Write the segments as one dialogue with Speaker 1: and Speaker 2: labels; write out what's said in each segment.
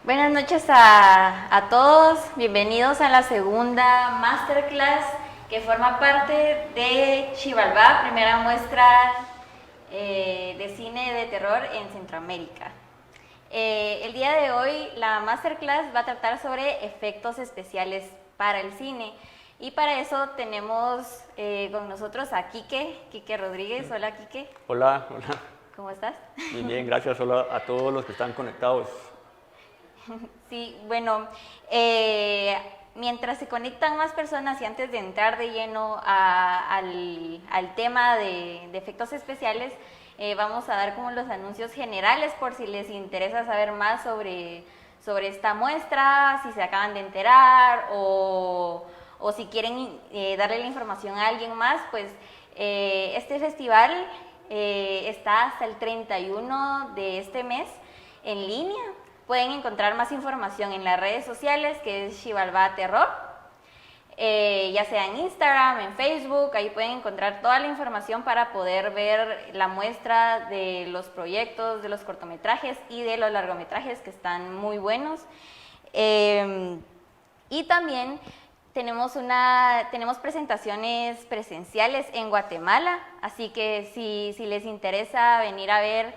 Speaker 1: Buenas noches a todos, bienvenidos a la segunda masterclass que forma parte de Xibalbá, primera muestra de cine de terror en Centroamérica. El día de hoy la masterclass va a tratar sobre efectos especiales para el cine y para eso tenemos con nosotros a Quique Rodríguez. Hola Quique.
Speaker 2: Hola.
Speaker 1: ¿Cómo estás?
Speaker 2: Bien, gracias. Hola a todos los que están conectados.
Speaker 1: Sí, bueno, mientras se conectan más personas y antes de entrar de lleno al tema de efectos especiales, vamos a dar como los anuncios generales por si les interesa saber más sobre esta muestra, si se acaban de enterar o si quieren darle la información a alguien más, pues este festival está hasta el 31 de este mes en línea. Pueden encontrar más información en las redes sociales, que es Xibalbá Terror, ya sea en Instagram, en Facebook. Ahí pueden encontrar toda la información para poder ver la muestra de los proyectos, de los cortometrajes y de los largometrajes, que están muy buenos. Y también tenemos presentaciones presenciales en Guatemala, así que si les interesa venir a ver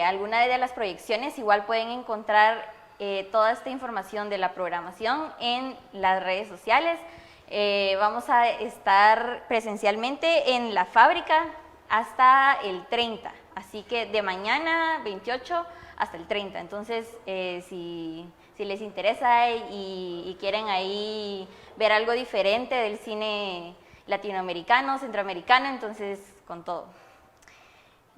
Speaker 1: alguna de las proyecciones, igual pueden encontrar toda esta información de la programación en las redes sociales. Vamos a estar presencialmente en la fábrica hasta el 30, así que de mañana 28 hasta el 30. Entonces, si les interesa y quieren ahí ver algo diferente del cine latinoamericano, centroamericano, entonces con todo.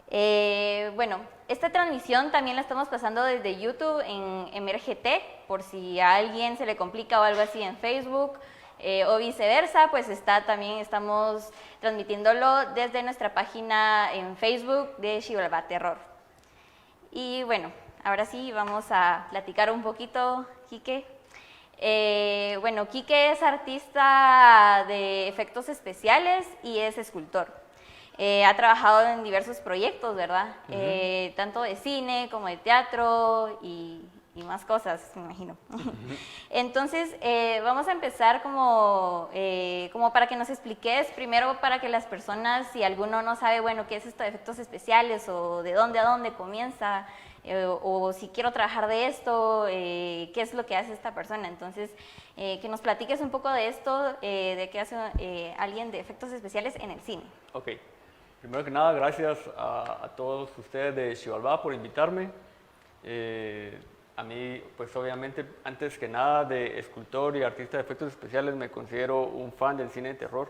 Speaker 1: Bueno, esta transmisión también la estamos pasando desde YouTube en MRGT, por si a alguien se le complica o algo así en Facebook, o viceversa, pues también estamos transmitiéndolo desde nuestra página en Facebook de Xibalbá Terror. Y bueno, ahora sí vamos a platicar un poquito, Quique. Bueno, Quique es artista de efectos especiales y es escultor. Ha trabajado en diversos proyectos, ¿verdad? Tanto de cine como de teatro y más cosas, me imagino. Entonces, vamos a empezar como para que nos expliques, primero para que las personas, si alguno no sabe, bueno, qué es esto de efectos especiales o de dónde a dónde comienza, o si quiero trabajar de esto, qué es lo que hace esta persona. Entonces, que nos platiques un poco de esto, de qué hace alguien de efectos especiales en el cine.
Speaker 2: Ok. Primero que nada, gracias a todos ustedes de Xibalbá por invitarme. A mí, pues obviamente, antes que nada, de escultor y artista de efectos especiales, me considero un fan del cine de terror.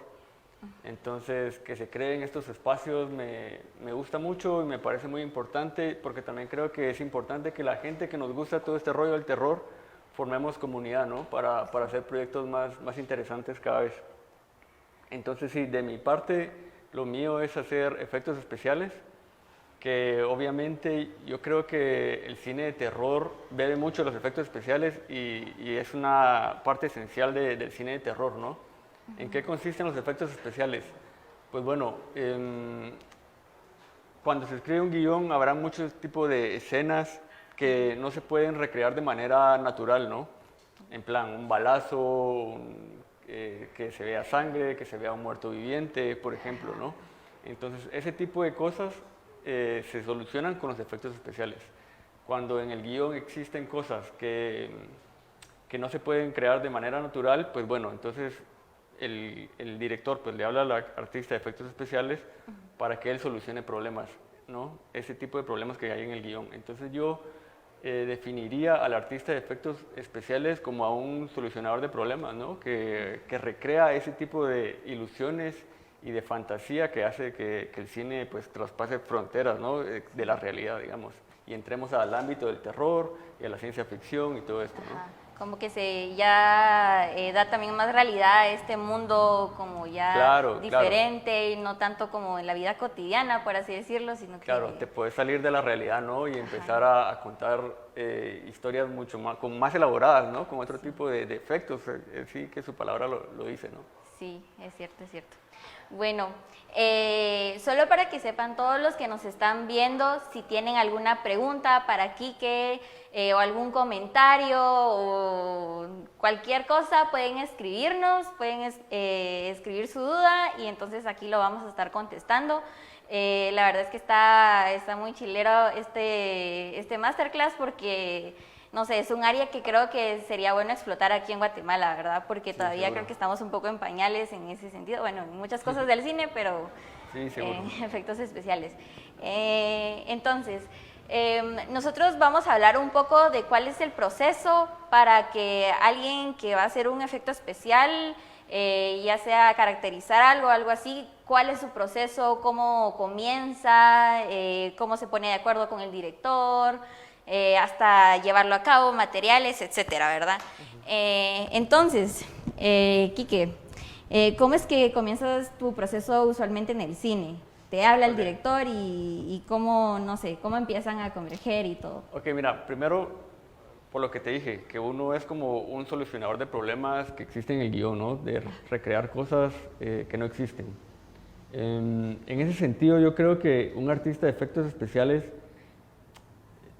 Speaker 2: Entonces, que se creen estos espacios me gusta mucho y me parece muy importante, porque también creo que es importante que la gente que nos gusta todo este rollo del terror, formemos comunidad, ¿no? Para hacer proyectos más interesantes cada vez. Entonces, sí, de mi parte, lo mío es hacer efectos especiales, que obviamente yo creo que el cine de terror bebe mucho de los efectos especiales y es una parte esencial del cine de terror, ¿no? ¿En qué consisten los efectos especiales? Pues bueno, cuando se escribe un guión habrá muchos tipos de escenas que no se pueden recrear de manera natural, ¿no? En plan, un balazo, que se vea sangre, que se vea un muerto viviente, por ejemplo, ¿no? Entonces, ese tipo de cosas se solucionan con los efectos especiales. Cuando en el guión existen cosas que no se pueden crear de manera natural, pues bueno, entonces el director pues le habla al artista de efectos especiales para que él solucione problemas, ¿no? Ese tipo de problemas que hay en el guión. Entonces yo definiría al artista de efectos especiales como a un solucionador de problemas, ¿no? Que recrea ese tipo de ilusiones y de fantasía que hace que el cine pues traspase fronteras, ¿no? De la realidad, digamos, y entremos al ámbito del terror y a la ciencia ficción y todo esto, ¿no?
Speaker 1: Ajá. Como que se ya da también más realidad a este mundo como ya diferente y no tanto como en la vida cotidiana, por así decirlo, sino que...
Speaker 2: Claro, te puedes salir de la realidad, ¿no? Y empezar a contar historias mucho más, como más elaboradas, ¿no? Con otro tipo de efectos, sí que su palabra lo dice, ¿no?
Speaker 1: Sí, es cierto, es cierto. Bueno, solo para que sepan todos los que nos están viendo, si tienen alguna pregunta para Quique o algún comentario o cualquier cosa, pueden escribirnos, pueden escribir su duda y entonces aquí lo vamos a estar contestando. La verdad es que está muy chilero este masterclass porque, no sé, es un área que creo que sería bueno explotar aquí en Guatemala, ¿verdad? Porque
Speaker 2: Sí,
Speaker 1: todavía
Speaker 2: seguro.
Speaker 1: creo que estamos un poco en pañales en ese sentido. Bueno, en muchas cosas del cine, pero
Speaker 2: Sí, seguro.
Speaker 1: efectos especiales. Entonces, nosotros vamos a hablar un poco de cuál es el proceso para que alguien que va a hacer un efecto especial, ya sea caracterizar algo así, cuál es su proceso, cómo comienza, cómo se pone de acuerdo con el director, hasta llevarlo a cabo, materiales, etcétera, ¿verdad? Entonces, Quique, ¿cómo es que comienzas tu proceso usualmente en el cine? Te habla el director y cómo, no sé, cómo empiezan a converger y todo.
Speaker 2: Ok, mira, primero, por lo que te dije, que uno es como un solucionador de problemas que existen en el guión, ¿no? De recrear cosas que no existen. En ese sentido, yo creo que un artista de efectos especiales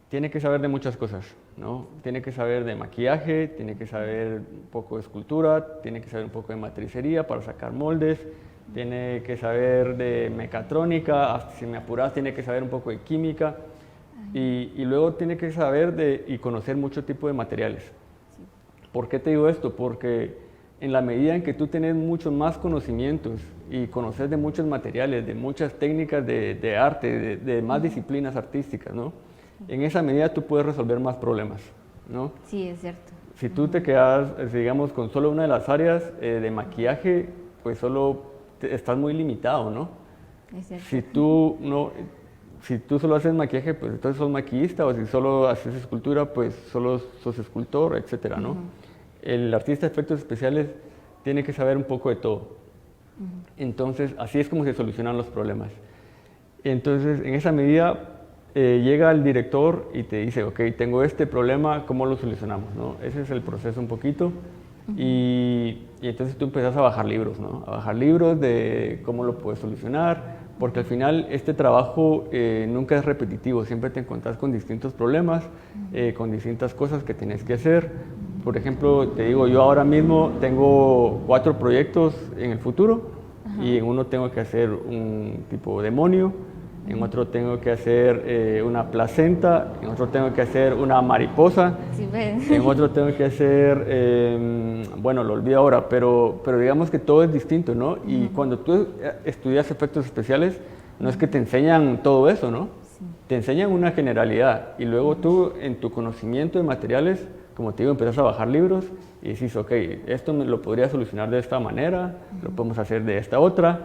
Speaker 2: tiene que saber de muchas cosas, ¿no? Tiene que saber de maquillaje, tiene que saber un poco de escultura, tiene que saber un poco de matricería para sacar moldes, tiene que saber de mecatrónica, hasta si me apuras tiene que saber un poco de química y luego tiene que saber y conocer mucho tipo de materiales. ¿Por qué te digo esto? Porque en la medida en que tú tienes muchos más conocimientos y conoces de muchos materiales, de muchas técnicas de arte, de más disciplinas artísticas, ¿no? En esa medida tú puedes resolver más problemas, ¿no?
Speaker 1: Sí, es cierto.
Speaker 2: Si tú te quedas, digamos, con solo una de las áreas de maquillaje, pues solo estás muy limitado, ¿no?
Speaker 1: Es cierto.
Speaker 2: Si tú solo haces maquillaje, pues entonces sos maquillista, o si solo haces escultura, pues solo sos escultor, etcétera, ¿no? El artista de efectos especiales tiene que saber un poco de todo. Entonces, así es como se solucionan los problemas. Entonces, en esa medida, llega el director y te dice, ok, tengo este problema, ¿cómo lo solucionamos? ¿No? Ese es el proceso un poquito. Y entonces tú empiezas a bajar libros, ¿no? A bajar libros de cómo lo puedes solucionar, porque al final este trabajo nunca es repetitivo, siempre te encuentras con distintos problemas, con distintas cosas que tienes que hacer. Por ejemplo, te digo, yo ahora mismo tengo 4 proyectos en el futuro y en uno tengo que hacer un tipo demonio, en otro tengo que hacer una placenta, en otro tengo que hacer una mariposa,
Speaker 1: Sí, pues.
Speaker 2: en otro tengo que hacer, bueno, lo olvido ahora, pero digamos que todo es distinto, ¿no? Y cuando tú estudias efectos especiales, no es que te enseñan todo eso, ¿no?
Speaker 1: Sí.
Speaker 2: Te enseñan una generalidad y luego tú en tu conocimiento de materiales, como te digo, empiezas a bajar libros y dices, ok, esto me lo podría solucionar de esta manera, lo podemos hacer de esta otra.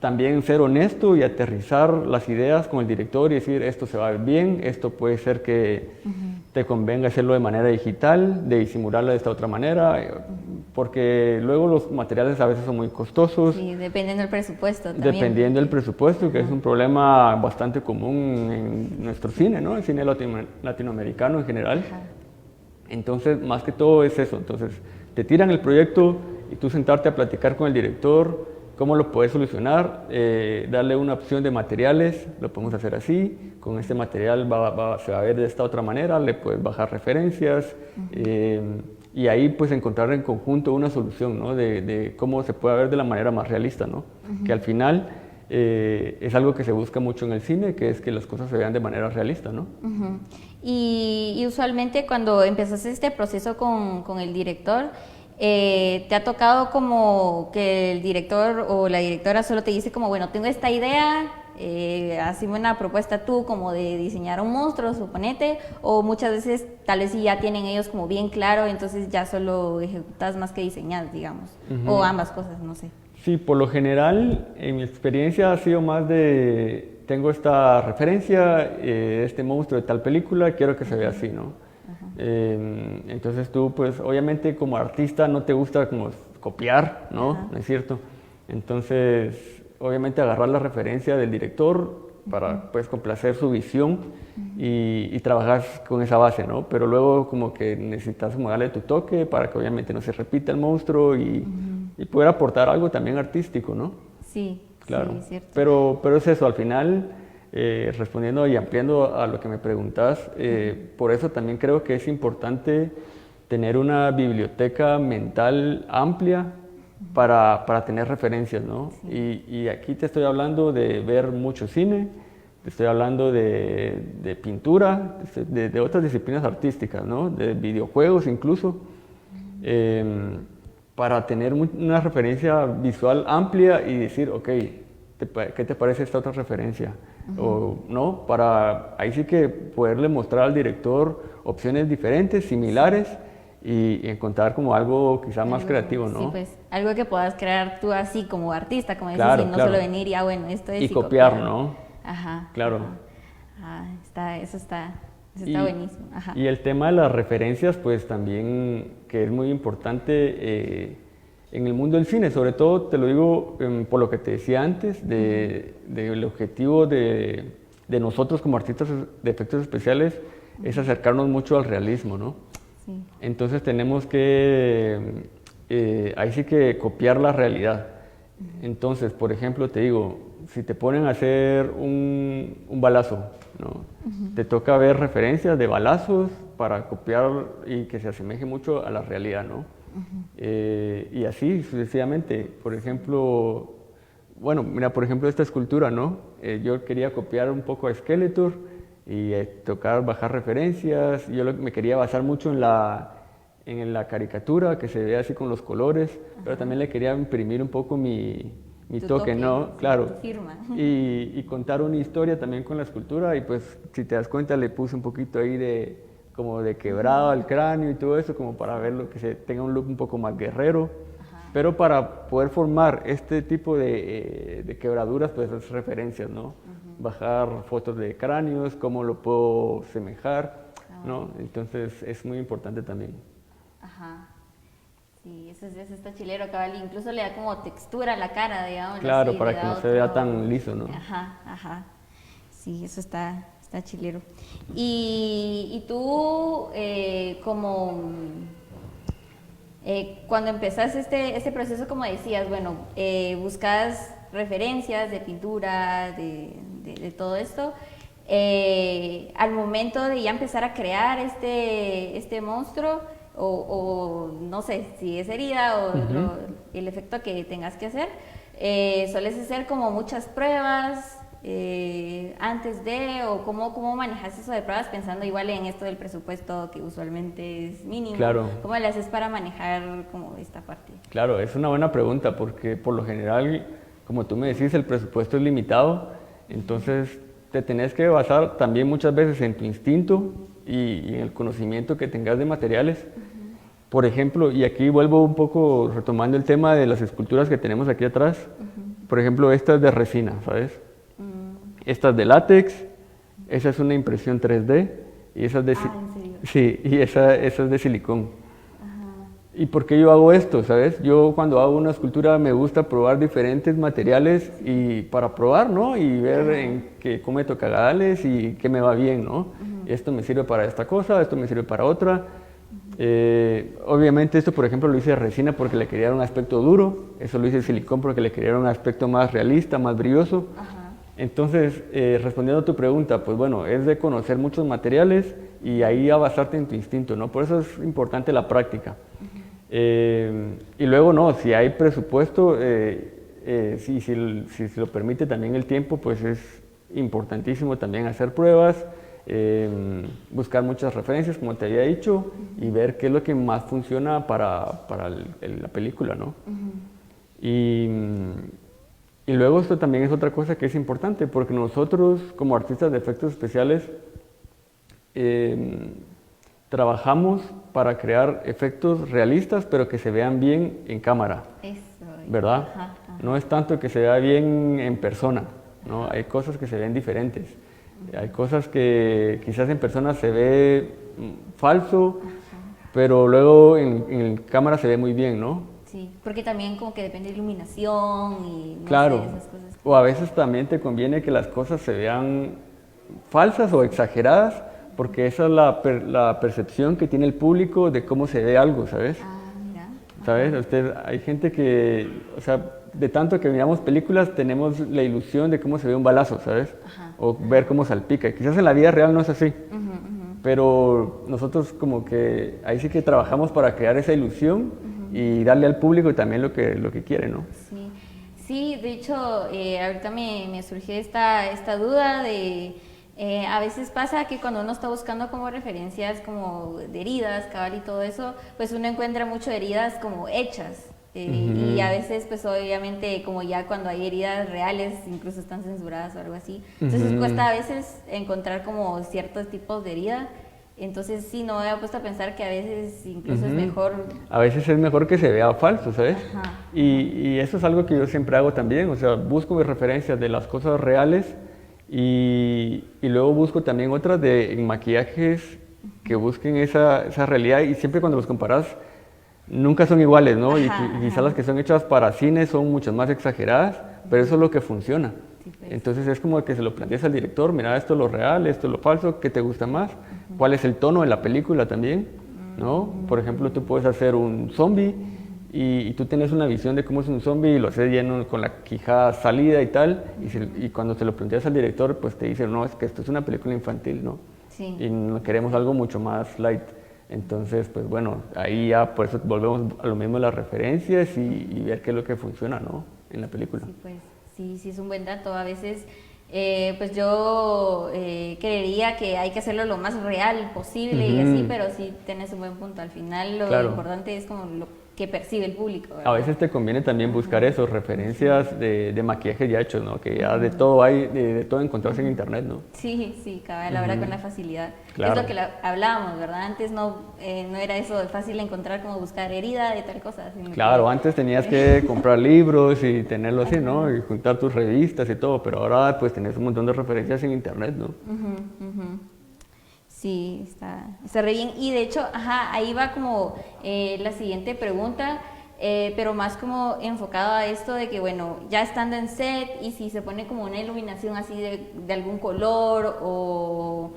Speaker 2: También ser honesto y aterrizar las ideas con el director y decir, esto se va a ver bien, esto puede ser que te convenga hacerlo de manera digital, de disimularlo de esta otra manera, porque luego los materiales a veces son muy costosos.
Speaker 1: Sí, dependiendo del presupuesto también.
Speaker 2: Dependiendo del presupuesto, que es un problema bastante común en nuestro cine, ¿no? El cine latinoamericano en general. Entonces, más que todo es eso. Entonces, te tiran el proyecto y tú sentarte a platicar con el director, cómo lo puedes solucionar, darle una opción de materiales, lo podemos hacer así, con este material se va a ver de esta otra manera, le puedes bajar referencias y ahí pues encontrar en conjunto una solución, ¿no? de cómo se puede ver de la manera más realista, ¿no? Que al final es algo que se busca mucho en el cine, que es que las cosas se vean de manera realista, ¿no?
Speaker 1: Y usualmente cuando empezaste este proceso con el director, ¿te ha tocado como que el director o la directora solo te dice como, bueno, tengo esta idea, hazme una propuesta tú como de diseñar un monstruo, suponete, o muchas veces tal vez sí ya tienen ellos como bien claro, entonces ya solo ejecutas más que diseñas, digamos, o ambas cosas, no sé? Sí,
Speaker 2: por lo general, en mi experiencia ha sido más de, tengo esta referencia, este monstruo de tal película, quiero que se vea así, ¿no? Entonces tú, pues obviamente como artista no te gusta como copiar, ¿no? ¿No es cierto? Entonces, obviamente agarrar la referencia del director para pues, complacer su visión y trabajar con esa base, ¿no? Pero luego como que necesitas como darle tu toque para que obviamente no se repita el monstruo y poder aportar algo también artístico, ¿no?
Speaker 1: Sí,
Speaker 2: claro.
Speaker 1: Sí, cierto.
Speaker 2: Pero es eso, al final, respondiendo y ampliando a lo que me preguntas, por eso también creo que es importante tener una biblioteca mental amplia para tener referencias, ¿no? Sí. Y aquí te estoy hablando de ver mucho cine, te estoy hablando de pintura, de otras disciplinas artísticas, ¿no? De videojuegos incluso, para tener una referencia visual amplia y decir, ok, ¿qué te parece esta otra referencia? O no, para ahí sí que poderle mostrar al director opciones diferentes, similares, y encontrar como algo quizá más creativo, ¿no?
Speaker 1: Sí, pues algo que puedas crear tú así como artista, como dices,
Speaker 2: claro,
Speaker 1: y no
Speaker 2: claro.
Speaker 1: solo venir y bueno, esto es
Speaker 2: y copiar, ¿no?
Speaker 1: Ajá.
Speaker 2: Claro.
Speaker 1: Eso está buenísimo. Ajá.
Speaker 2: Y el tema de las referencias, pues también que es muy importante en el mundo del cine, sobre todo te lo digo por lo que te decía antes, del objetivo de nosotros como artistas de efectos especiales es acercarnos mucho al realismo, ¿no?
Speaker 1: Sí.
Speaker 2: Entonces tenemos que, ahí sí que copiar la realidad. Entonces, por ejemplo, te digo, si te ponen a hacer un balazo, ¿no? Te toca ver referencias de balazos para copiar y que se asemeje mucho a la realidad, ¿no? Y así sucesivamente. Por ejemplo, bueno, mira, por ejemplo esta escultura, ¿no? Yo quería copiar un poco a Skeletor y bajar referencias. Yo me quería basar mucho en la caricatura, que se ve así con los colores, pero también le quería imprimir un poco mi toque, ¿no?
Speaker 1: Sí,
Speaker 2: claro.
Speaker 1: tu firma.
Speaker 2: Y contar una historia también con la escultura, y pues si te das cuenta le puse un poquito ahí como de quebrado al cráneo y todo eso, como para verlo, que se tenga un look un poco más guerrero. Pero para poder formar este tipo de quebraduras, pues es referencias, ¿no? Bajar fotos de cráneos, cómo lo puedo semejar, ¿no? Entonces es muy importante también.
Speaker 1: Ajá. Sí, eso está chilero, cabal. Incluso le da como textura a la cara, digamos.
Speaker 2: Claro,
Speaker 1: así,
Speaker 2: para que no se vea tan liso, ¿no?
Speaker 1: Ajá. Sí, eso está chilero. Y tú, cuando empezaste este proceso, como decías, bueno, buscas referencias de pintura, de todo esto, al momento de ya empezar a crear este monstruo, o no sé si es herida o el efecto que tengas que hacer, sueles hacer como muchas pruebas antes de, o cómo manejas eso de pruebas, pensando igual en esto del presupuesto que usualmente es mínimo.
Speaker 2: Claro.
Speaker 1: ¿Cómo le haces para manejar como esta parte?
Speaker 2: Claro, es una buena pregunta, porque por lo general, como tú me decís, el presupuesto es limitado, entonces te tenés que basar también muchas veces en tu instinto y en el conocimiento que tengas de materiales. Por ejemplo, y aquí vuelvo un poco retomando el tema de las esculturas que tenemos aquí atrás, por ejemplo, esta es de resina, ¿sabes? Esta es de látex, esa es una impresión 3D y esa es de,
Speaker 1: ¿en serio?
Speaker 2: sí, y esa es de silicón. ¿Y por qué yo hago esto? ¿Sabes? Yo cuando hago una escultura me gusta probar diferentes materiales y para probar, ¿no? Y ver cómo me toca darles y qué me va bien, ¿no? Esto me sirve para esta cosa, esto me sirve para otra. Obviamente esto, por ejemplo, lo hice de resina porque le quería dar un aspecto duro. Eso lo hice de silicón porque le quería dar un aspecto más realista, más brilloso. Entonces, respondiendo a tu pregunta, pues bueno, es de conocer muchos materiales y ahí a basarte en tu instinto, ¿no? Por eso es importante la práctica. Y luego, no, si hay presupuesto, si lo permite también el tiempo, pues es importantísimo también hacer pruebas, buscar muchas referencias, como te había dicho, y ver qué es lo que más funciona para la película, ¿no? Y luego esto también es otra cosa que es importante, porque nosotros como artistas de efectos especiales trabajamos para crear efectos realistas, pero que se vean bien en cámara, ¿verdad? No es tanto que se vea bien en persona, ¿no? Hay cosas que se ven diferentes, hay cosas que quizás en persona se ve falso, pero luego en cámara se ve muy bien, ¿no?
Speaker 1: Sí, porque también como que depende de iluminación y no
Speaker 2: Claro,
Speaker 1: sé, esas cosas.
Speaker 2: o a veces también te conviene que las cosas se vean falsas o exageradas, porque esa es la percepción que tiene el público de cómo se ve algo, ¿sabes?
Speaker 1: Ah, mira.
Speaker 2: ¿Sabes? Hay gente que, o sea, de tanto que miramos películas tenemos la ilusión de cómo se ve un balazo, ¿sabes?
Speaker 1: Ajá.
Speaker 2: O ver cómo salpica. Y quizás en la vida real no es así,
Speaker 1: Ujú, ujú.
Speaker 2: pero nosotros como que ahí sí que trabajamos para crear esa ilusión y darle al público también lo que quiere, ¿no?
Speaker 1: Sí, sí, de hecho, ahorita me surgió esta duda de, a veces pasa que cuando uno está buscando como referencias como de heridas, cabal y todo eso, pues uno encuentra mucho heridas como hechas. Y a veces, pues obviamente, como ya cuando hay heridas reales, incluso están censuradas o algo así, entonces cuesta a veces encontrar como ciertos tipos de herida. Entonces sí, no me había puesto a pensar que a veces incluso es mejor.
Speaker 2: A veces es mejor que se vea falso, ¿sabes?
Speaker 1: Ajá.
Speaker 2: Y eso es algo que yo siempre hago también, o sea, busco mis referencias de las cosas reales y luego busco también otras en maquillajes que busquen esa realidad y siempre cuando los comparas nunca son iguales, ¿no? Y
Speaker 1: Ajá,
Speaker 2: quizás
Speaker 1: ajá.
Speaker 2: las que son hechas para cine son mucho más exageradas, pero eso es lo que funciona.
Speaker 1: Sí, pues.
Speaker 2: Entonces es como que se lo planteas al director, mira, esto es lo real, esto es lo falso, ¿qué te gusta más? ¿Cuál es el tono de la película también? ¿No? Por ejemplo, tú puedes hacer un zombie y tú tienes una visión de cómo es un zombie y lo haces lleno con la quijada salida y tal, y cuando se lo planteas al director, pues te dice, no, es que esto es una película infantil, ¿no?
Speaker 1: Sí.
Speaker 2: Y no queremos algo mucho más light. Entonces, pues bueno, ahí ya por eso volvemos a lo mismo de las referencias y ver qué es lo que funciona, ¿no? En la película.
Speaker 1: Sí, pues sí es un buen dato. A veces, pues yo creería que hay que hacerlo lo más real posible y así, pero sí tienes un buen punto. Al final lo
Speaker 2: Claro.
Speaker 1: importante es como lo que percibe el público,
Speaker 2: A
Speaker 1: ¿verdad?
Speaker 2: veces te conviene también buscar eso, referencias de maquillajes ya hechos, ¿no? Que ya de todo hay, de todo encontrarse en internet, ¿no?
Speaker 1: Sí, cabal, ahora con la facilidad.
Speaker 2: Claro.
Speaker 1: Es lo que hablábamos, ¿verdad? Antes no era eso de fácil encontrar como buscar herida de tal cosa. Sino
Speaker 2: Claro,
Speaker 1: que-
Speaker 2: antes tenías que comprar libros y tenerlo así, ¿no? Y juntar tus revistas y todo, pero ahora pues tenés un montón de referencias en internet, ¿no?
Speaker 1: Ujú. Sí, está re bien. Y de hecho, ajá, ahí va como la siguiente pregunta, pero más como enfocado a esto de que, bueno, ya estando en set y si se pone como una iluminación así de algún color o,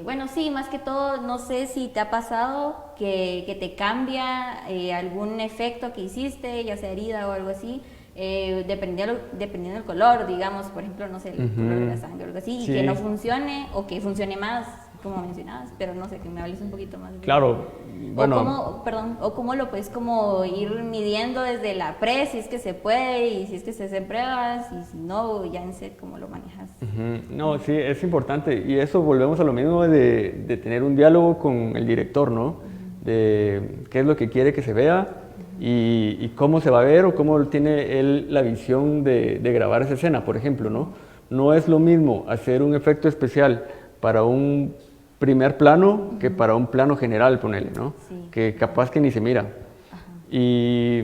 Speaker 1: bueno, sí, más que todo, no sé si te ha pasado que te cambia algún efecto que hiciste, ya sea herida o algo así. Dependiendo del color, digamos, por ejemplo, no sé, el color de la sangre o algo así,
Speaker 2: Sí.
Speaker 1: y que no funcione o que funcione más, como mencionabas, pero no sé, que me hables un poquito más.
Speaker 2: Claro, bueno,
Speaker 1: O cómo lo puedes como ir midiendo desde la pre, si es que se puede, y si es que se hacen pruebas, y si no, ya en set, ¿cómo lo manejas?
Speaker 2: no, sí, es importante. Y eso volvemos a lo mismo de tener un diálogo con el director, ¿no? De qué es lo que quiere que se vea y cómo se va a ver o cómo tiene él la visión de grabar esa escena, por ejemplo, ¿no? No es lo mismo hacer un efecto especial para un primer plano que para un plano general, ponele, ¿no?
Speaker 1: Sí.
Speaker 2: Que capaz que ni se mira. Y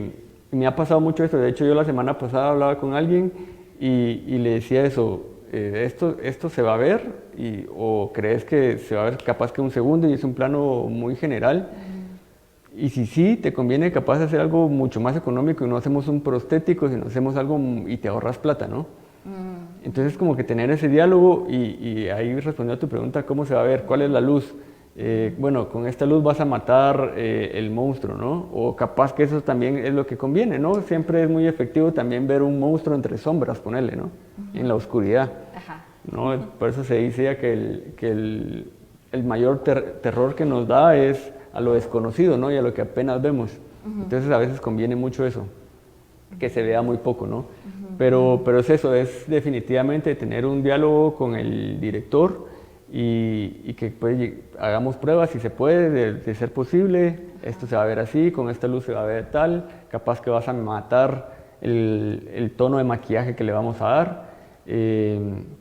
Speaker 2: me ha pasado mucho esto. De hecho, yo la semana pasada hablaba con alguien y le decía eso, esto se va a ver o crees que se va a ver capaz que un segundo y es un plano muy general. Y si sí, te conviene capaz de hacer algo mucho más económico y no hacemos un prostético, sino hacemos algo y te ahorras plata, ¿no? Entonces como que tener ese diálogo y ahí respondiendo a tu pregunta, ¿cómo se va a ver? ¿Cuál es la luz? Bueno, con esta luz vas a matar el monstruo, ¿no? O capaz que eso también es lo que conviene, ¿no? Siempre es muy efectivo también ver un monstruo entre sombras, ponerle, ¿no? En la oscuridad,
Speaker 1: Ajá.
Speaker 2: ¿no? Por eso se dice ya que el mayor terror que nos da es a lo desconocido, ¿no? Y a lo que apenas vemos. Entonces a veces conviene mucho eso, que se vea muy poco, ¿no? Pero es eso, es definitivamente tener un diálogo con el director y que pues, hagamos pruebas si se puede, de ser posible, esto se va a ver así, con esta luz se va a ver tal, capaz que vas a matar el tono de maquillaje que le vamos a dar,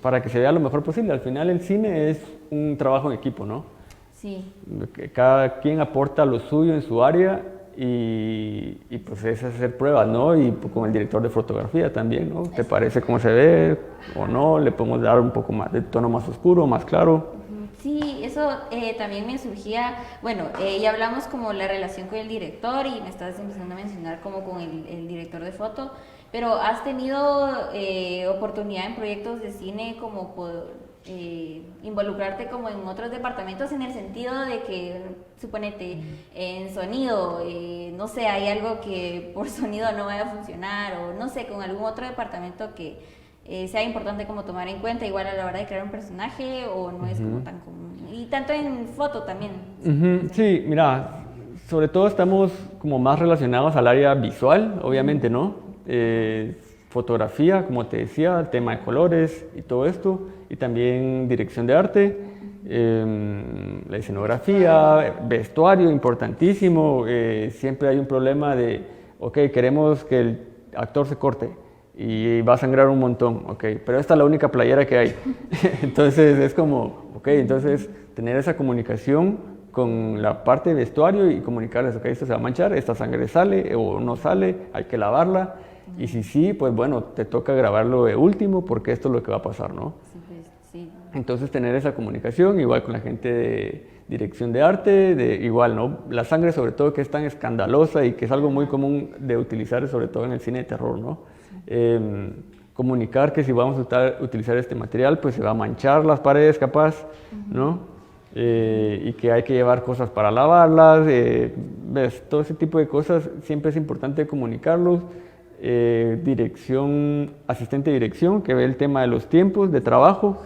Speaker 2: para que se vea lo mejor posible. Al final el cine es un trabajo en equipo, ¿no?
Speaker 1: Sí.
Speaker 2: Cada quien aporta lo suyo en su área y pues es hacer pruebas, ¿no? Y con el director de fotografía también, ¿no? ¿Te parece cómo se ve o no? Le podemos dar un poco más de tono más oscuro, más claro.
Speaker 1: Sí, eso también me surgía, bueno, ya hablamos como la relación con el director y me estabas empezando a mencionar como con el director de foto, pero ¿has tenido oportunidad en proyectos de cine como involucrarte como en otros departamentos en el sentido de que, suponete, en sonido, no sé, hay algo que por sonido no vaya a funcionar o no sé, con algún otro departamento que sea importante como tomar en cuenta igual a la hora de crear un personaje o no es como tan común? Y tanto en foto también.
Speaker 2: Sí, mira, sobre todo estamos como más relacionados al área visual, obviamente, ¿no? Fotografía, como te decía, el tema de colores y todo esto, y también dirección de arte, la escenografía, vestuario, importantísimo. Siempre hay un problema de, ok, queremos que el actor se corte y va a sangrar un montón, ok, pero esta es la única playera que hay. Entonces es como, ok, entonces tener esa comunicación con la parte de vestuario y comunicarles, ok, esto se va a manchar, esta sangre sale o no sale, hay que lavarla. Y si sí, pues bueno, te toca grabarlo de último porque esto es lo que va a pasar, ¿no?
Speaker 1: Sí, pues, sí.
Speaker 2: Entonces tener esa comunicación, igual con la gente de dirección de arte, igual, ¿no? La sangre sobre todo que es tan escandalosa y que es algo muy común de utilizar, sobre todo en el cine de terror, ¿no? Comunicar que si vamos a utilizar este material, pues se va a manchar las paredes capaz, ¿no? Y que hay que llevar cosas para lavarlas, ¿ves? Todo ese tipo de cosas siempre es importante comunicarlos. Asistente de dirección que ve el tema de los tiempos de trabajo,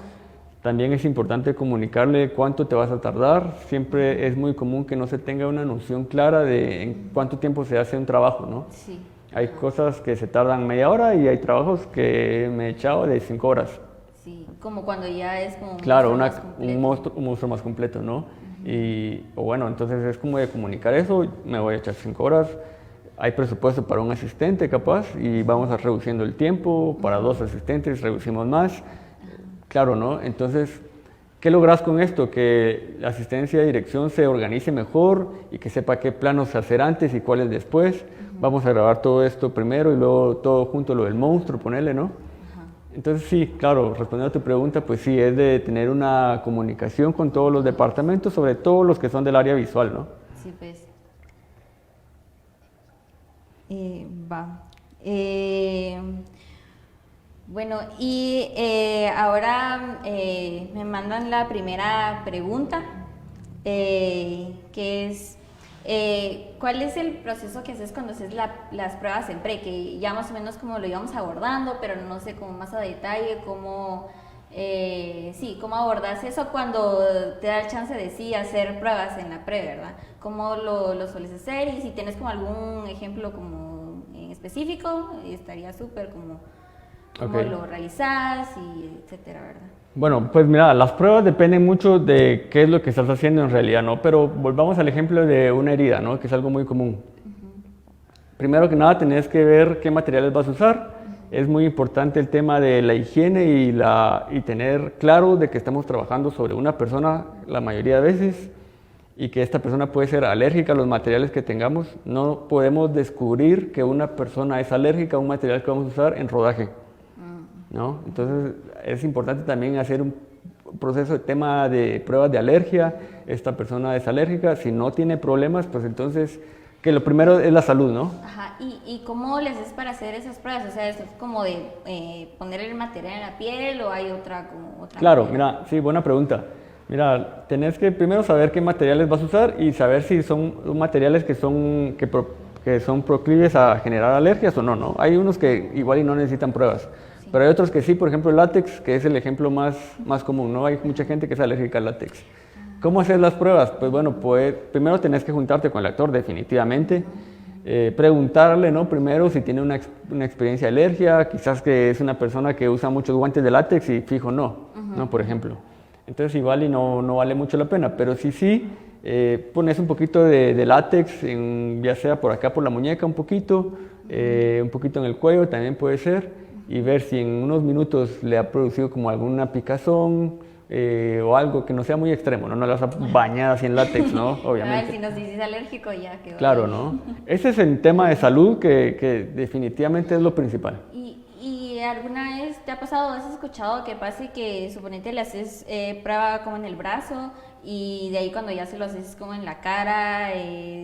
Speaker 2: también es importante comunicarle cuánto te vas a tardar. Siempre es muy común que no se tenga una noción clara de en cuánto tiempo se hace un trabajo, ¿no?
Speaker 1: Sí.
Speaker 2: Hay cosas que se tardan media hora y hay trabajos que me he echado de 5 horas.
Speaker 1: Sí, como cuando ya es como
Speaker 2: claro, un monstruo más completo, ¿no? O bueno, entonces es como de comunicar eso, me voy a echar 5 horas. Hay presupuesto para un asistente capaz y vamos a reduciendo el tiempo, para 2 asistentes reducimos más. Claro, ¿no? Entonces, ¿qué logras con esto? Que la asistencia de dirección se organice mejor y que sepa qué planos hacer antes y cuáles después. Vamos a grabar todo esto primero y luego todo junto, lo del monstruo, ponerle, ¿no? Entonces sí, claro, respondiendo a tu pregunta, pues sí, es de tener una comunicación con todos los departamentos, sobre todo los que son del área visual, ¿no?
Speaker 1: Sí, pues. Va. Bueno, y ahora me mandan la primera pregunta, que es, ¿cuál es el proceso que haces cuando haces las pruebas en pre? Que ya más o menos como lo íbamos abordando, pero no sé como más a detalle cómo abordas eso cuando te da el chance de sí hacer pruebas en la pre, ¿verdad? ¿Cómo lo sueles hacer? Y si tienes como algún ejemplo como en específico, estaría súper como cómo lo realizas y etcétera, ¿verdad?
Speaker 2: Bueno, pues mira, las pruebas dependen mucho de qué es lo que estás haciendo en realidad, ¿no? Pero volvamos al ejemplo de una herida, ¿no? Que es algo muy común. Primero que nada, tenés que ver qué materiales vas a usar. Es muy importante el tema de la higiene y tener claro de que estamos trabajando sobre una persona la mayoría de veces y que esta persona puede ser alérgica a los materiales que tengamos. No podemos descubrir que una persona es alérgica a un material que vamos a usar en rodaje, ¿no? Entonces es importante también hacer un proceso de tema de pruebas de alergia. Esta persona es alérgica, si no tiene problemas, pues entonces que lo primero es la salud, ¿no?
Speaker 1: Ajá, ¿y cómo les es para hacer esas pruebas? O sea, ¿es como de poner el material en la piel o hay otra
Speaker 2: Claro,
Speaker 1: manera?
Speaker 2: mira, sí, buena pregunta. Mira, tenés que primero saber qué materiales vas a usar y saber si son materiales que son proclives a generar alergias o no, ¿no? Hay unos que igual y no necesitan pruebas, sí. Pero hay otros que sí, por ejemplo el látex, que es el ejemplo más común, ¿no? Hay mucha gente que es alérgica al látex. ¿Cómo hacer las pruebas? Pues bueno, primero tenés que juntarte con el actor definitivamente, preguntarle, ¿no? Primero si tiene una experiencia de alergia, quizás que es una persona que usa muchos guantes de látex y fijo no, ¿no? Por ejemplo. Entonces igual y no vale mucho la pena, pero sí, pones un poquito de látex, ya sea por acá por la muñeca un poquito en el cuello también puede ser, y ver si en unos minutos le ha producido como alguna picazón, o algo que no sea muy extremo, ¿no? No la vas a bañar así en látex, ¿no? Obviamente.
Speaker 1: Ay, si nos dices alérgico ya quedó.
Speaker 2: Claro, ¿no? Ese es el tema de salud que definitivamente es lo principal.
Speaker 1: Y ¿y alguna vez te ha pasado, has escuchado que pase que suponete le haces prueba como en el brazo y de ahí cuando ya se lo haces como en la cara,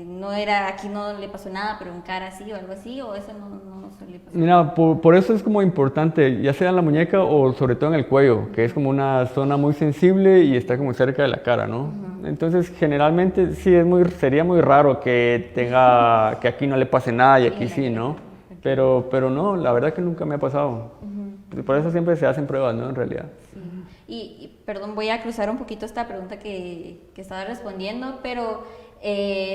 Speaker 1: no era, aquí no le pasó nada, pero en cara sí o algo así, o eso no suele pasar?
Speaker 2: Mira, por eso es como importante, ya sea en la muñeca o sobre todo en el cuello, que es como una zona muy sensible y está como cerca de la cara, ¿no? Entonces, generalmente sí, sería muy raro que aquí no le pase nada y aquí sí, ¿no? Pero no, la verdad que nunca me ha pasado. Por eso siempre se hacen pruebas, ¿no? En realidad.
Speaker 1: Sí. Y perdón, voy a cruzar un poquito esta pregunta que estaba respondiendo, pero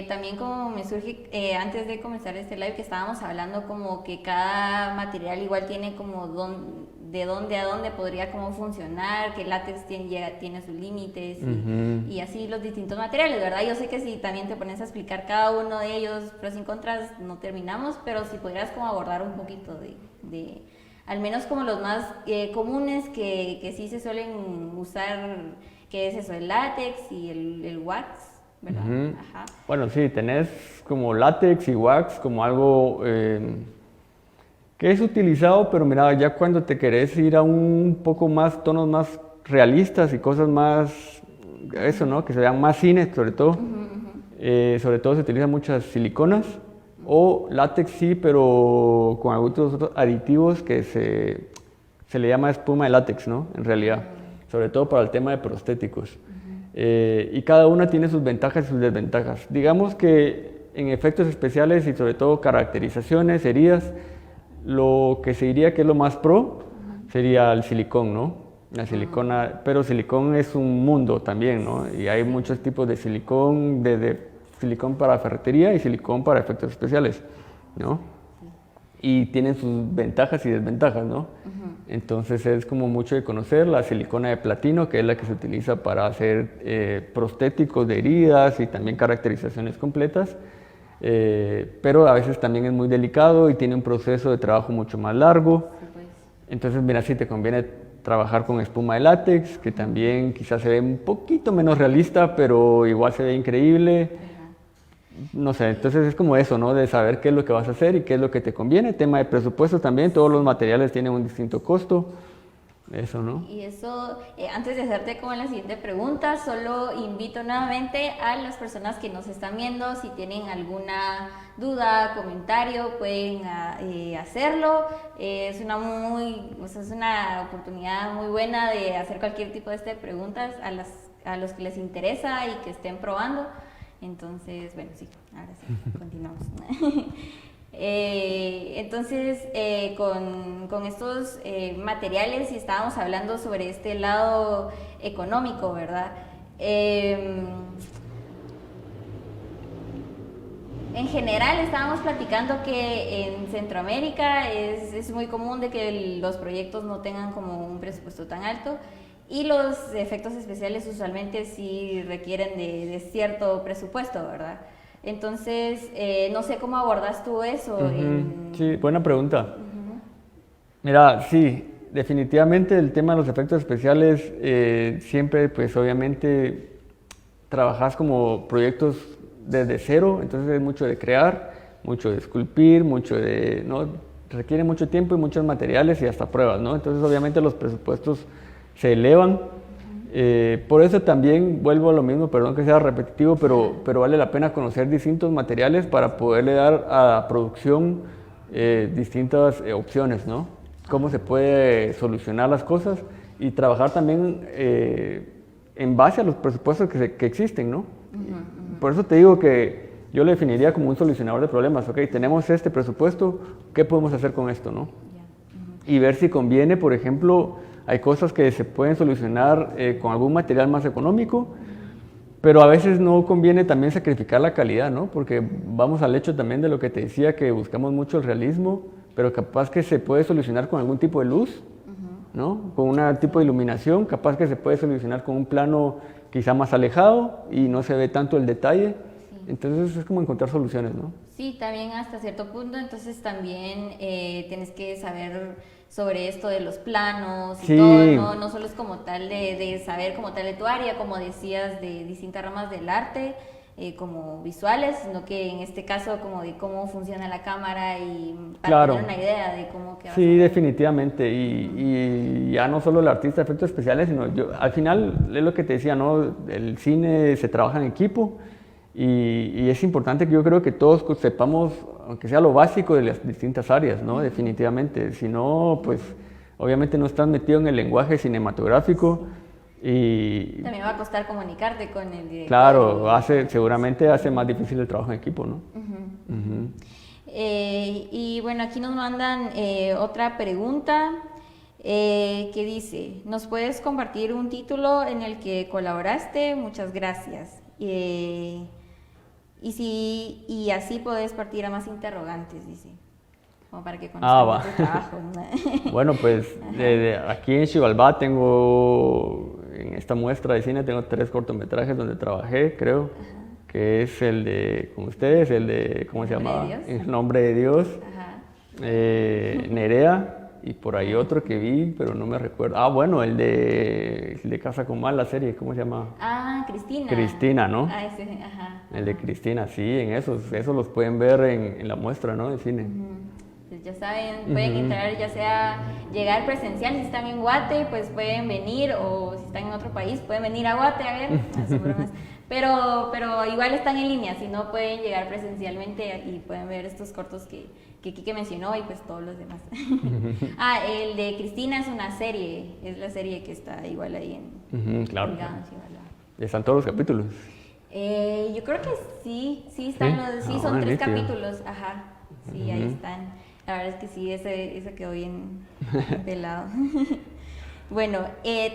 Speaker 1: también como me surge antes de comenzar este live que estábamos hablando como que cada material igual tiene como de dónde a dónde podría como funcionar, que el látex tiene sus límites y así los distintos materiales, ¿verdad? Yo sé que si también te pones a explicar cada uno de ellos, pros y contras, no terminamos, pero si pudieras como abordar un poquito de al menos como los más comunes que sí se suelen usar, que es eso, el látex y el wax, ¿verdad? Ajá.
Speaker 2: Bueno, sí, tenés como látex y wax como algo que es utilizado, pero mira, ya cuando te querés ir a un poco más, tonos más realistas y cosas más, eso, ¿no? Que se vean más cines, sobre todo. Sobre todo se utilizan muchas siliconas o látex, sí, pero con algunos otros aditivos que se le llama espuma de látex, ¿no? En realidad, sobre todo para el tema de prostéticos. Y cada una tiene sus ventajas y sus desventajas. Digamos que en efectos especiales y sobre todo caracterizaciones, heridas, lo que se diría que es lo más pro sería el silicón, ¿no? La silicona, pero silicón es un mundo también, ¿no? Y hay muchos tipos de silicón, desde silicón para ferretería y silicón para efectos especiales, ¿no? Y tienen sus ventajas y desventajas, ¿no? Entonces es como mucho de conocer la silicona de platino, que es la que se utiliza para hacer prostéticos de heridas y también caracterizaciones completas, pero a veces también es muy delicado y tiene un proceso de trabajo mucho más largo. Entonces, mira, si te conviene trabajar con espuma de látex, que también quizás se ve un poquito menos realista, pero igual se ve increíble. No sé, entonces es como eso, ¿no? De saber qué es lo que vas a hacer y qué es lo que te conviene. Tema de presupuesto también, todos los materiales tienen un distinto costo. Eso, ¿no?
Speaker 1: Y eso, antes de hacerte como la siguiente pregunta, solo invito nuevamente a las personas que nos están viendo, si tienen alguna duda, comentario, pueden hacerlo. Es una oportunidad muy buena de hacer cualquier tipo de preguntas a los que les interesa y que estén probando. Entonces, bueno, sí, ahora sí, continuamos. Entonces, con estos materiales, y estábamos hablando sobre este lado económico, ¿verdad? En general estábamos platicando que en Centroamérica es muy común de que los proyectos no tengan como un presupuesto tan alto. Y los efectos especiales usualmente sí requieren de cierto presupuesto, ¿verdad? Entonces, no sé cómo abordas tú eso.
Speaker 2: Sí, buena pregunta. Mira, sí, definitivamente el tema de los efectos especiales, siempre, pues obviamente, trabajas como proyectos desde cero, entonces es mucho de crear, mucho de esculpir, ¿no? Requiere mucho tiempo y muchos materiales y hasta pruebas, ¿no? Entonces, obviamente, los presupuestos se elevan. Por eso también vuelvo a lo mismo, perdón que sea repetitivo, pero vale la pena conocer distintos materiales para poderle dar a la producción distintas opciones, ¿no? Cómo se puede solucionar las cosas y trabajar también en base a los presupuestos que existen, ¿no? Por eso te digo que yo lo definiría como un solucionador de problemas. Ok, tenemos este presupuesto, ¿qué podemos hacer con esto, no? Y ver si conviene, por ejemplo, hay cosas que se pueden solucionar con algún material más económico, pero a veces no conviene también sacrificar la calidad, ¿no? Porque vamos al hecho también de lo que te decía, que buscamos mucho el realismo, pero capaz que se puede solucionar con algún tipo de luz, ¿no? Con un tipo de iluminación, capaz que se puede solucionar con un plano quizá más alejado y no se ve tanto el detalle. Entonces es como encontrar soluciones, ¿no?
Speaker 1: Sí, también hasta cierto punto, entonces también tienes que saber sobre esto de los planos y todo, no solo es como tal de saber como tal de tu área, como decías, de distintas ramas del arte, como visuales, sino que en este caso como de cómo funciona la cámara y para
Speaker 2: Claro.
Speaker 1: tener una idea de cómo queda.
Speaker 2: Sí, definitivamente. Y ya no solo el artista de efectos especiales, sino yo, al final es lo que te decía, ¿no? El cine se trabaja en equipo y es importante que yo creo que todos sepamos, aunque sea lo básico de las distintas áreas, ¿no? Definitivamente. Si no, pues obviamente no estás metido en el lenguaje cinematográfico y
Speaker 1: También va a costar comunicarte con el director.
Speaker 2: claro, seguramente hace más difícil el trabajo en equipo, ¿no? Ujú.
Speaker 1: Y bueno, aquí nos mandan otra pregunta que dice, ¿nos puedes compartir un título en el que colaboraste? Muchas gracias. Y así podés partir a más interrogantes, dice. Como para que conozcamos tu trabajo.
Speaker 2: Bueno, pues aquí en Xibalbá en esta muestra de cine tengo 3 cortometrajes donde trabajé, creo. Ajá. Que es el de, con ustedes, el de, ¿cómo se llamaba? El Nombre de Dios. Ajá. Nerea, y por ahí otro que vi, pero no me recuerdo. Ah, bueno, el de Casa con Mal, la serie, ¿cómo se llama?
Speaker 1: Ah, Cristina.
Speaker 2: Cristina, ¿no?
Speaker 1: Ah, ese, ajá.
Speaker 2: El de Cristina, sí, en esos los pueden ver en la muestra, ¿no? De cine.
Speaker 1: Pues ya saben, pueden entrar, ya sea llegar presencial, si están en Guate, pues pueden venir, o si están en otro país, pueden venir a Guate a ver, pero igual están en línea, si no pueden llegar presencialmente y pueden ver estos cortos que Quique mencionó y pues todos los demás. El de Cristina es una serie, es la serie que está igual ahí
Speaker 2: claro. ¿Están todos los capítulos?
Speaker 1: Yo creo que sí están son 3 capítulos, ajá, sí, ahí están. La verdad es que sí, ese quedó bien pelado. Bueno,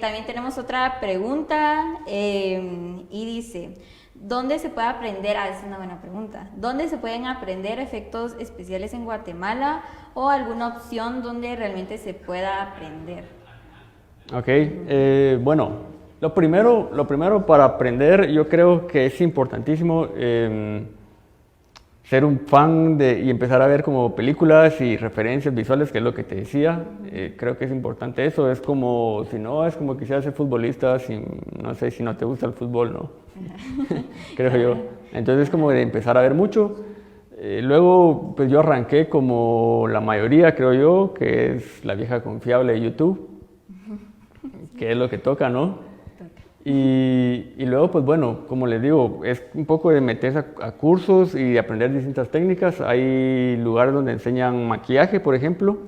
Speaker 1: también tenemos otra pregunta y dice, ¿dónde se puede aprender? Es una buena pregunta. ¿Dónde se pueden aprender efectos especiales en Guatemala o alguna opción donde realmente se pueda aprender?
Speaker 2: Ok, bueno, lo primero para aprender yo creo que es importantísimo ser un fan y empezar a ver como películas y referencias visuales, que es lo que te decía. Creo que es importante eso. Es como, si no, es como quisieras ser futbolista, no sé, si no te gusta el fútbol, ¿no? Creo yo. Entonces, como de empezar a ver mucho. Luego, pues yo arranqué como la mayoría, creo yo, que es la vieja confiable de YouTube, que es lo que toca, ¿no? Y luego, pues bueno, como les digo, es un poco de meterse a cursos y de aprender distintas técnicas. Hay lugares donde enseñan maquillaje, por ejemplo.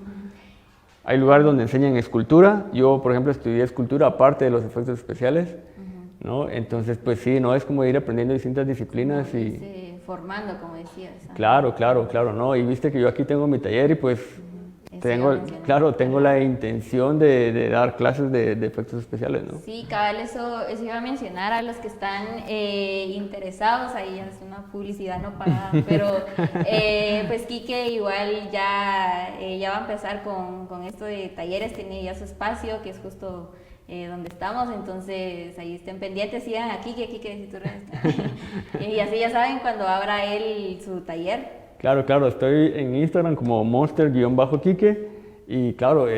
Speaker 2: Hay lugares donde enseñan escultura. Yo, por ejemplo, estudié escultura aparte de los efectos especiales, ¿no? Entonces, pues sí, no es como ir aprendiendo distintas disciplinas y
Speaker 1: formando, como decías.
Speaker 2: Claro, ¿no? Y viste que yo aquí tengo mi taller y pues tengo la intención de dar clases de efectos especiales, ¿no?
Speaker 1: Sí, cabal, eso iba a mencionar a los que están interesados, ahí es una publicidad no pagada, pero pues Quique igual ya va a empezar con esto de talleres, tiene ya su espacio, que es justo donde estamos, entonces ahí estén pendientes, sigan a Quique de tus redes. Y así ya saben cuando abra él su taller. Claro,
Speaker 2: estoy en Instagram como monster_Quique y claro,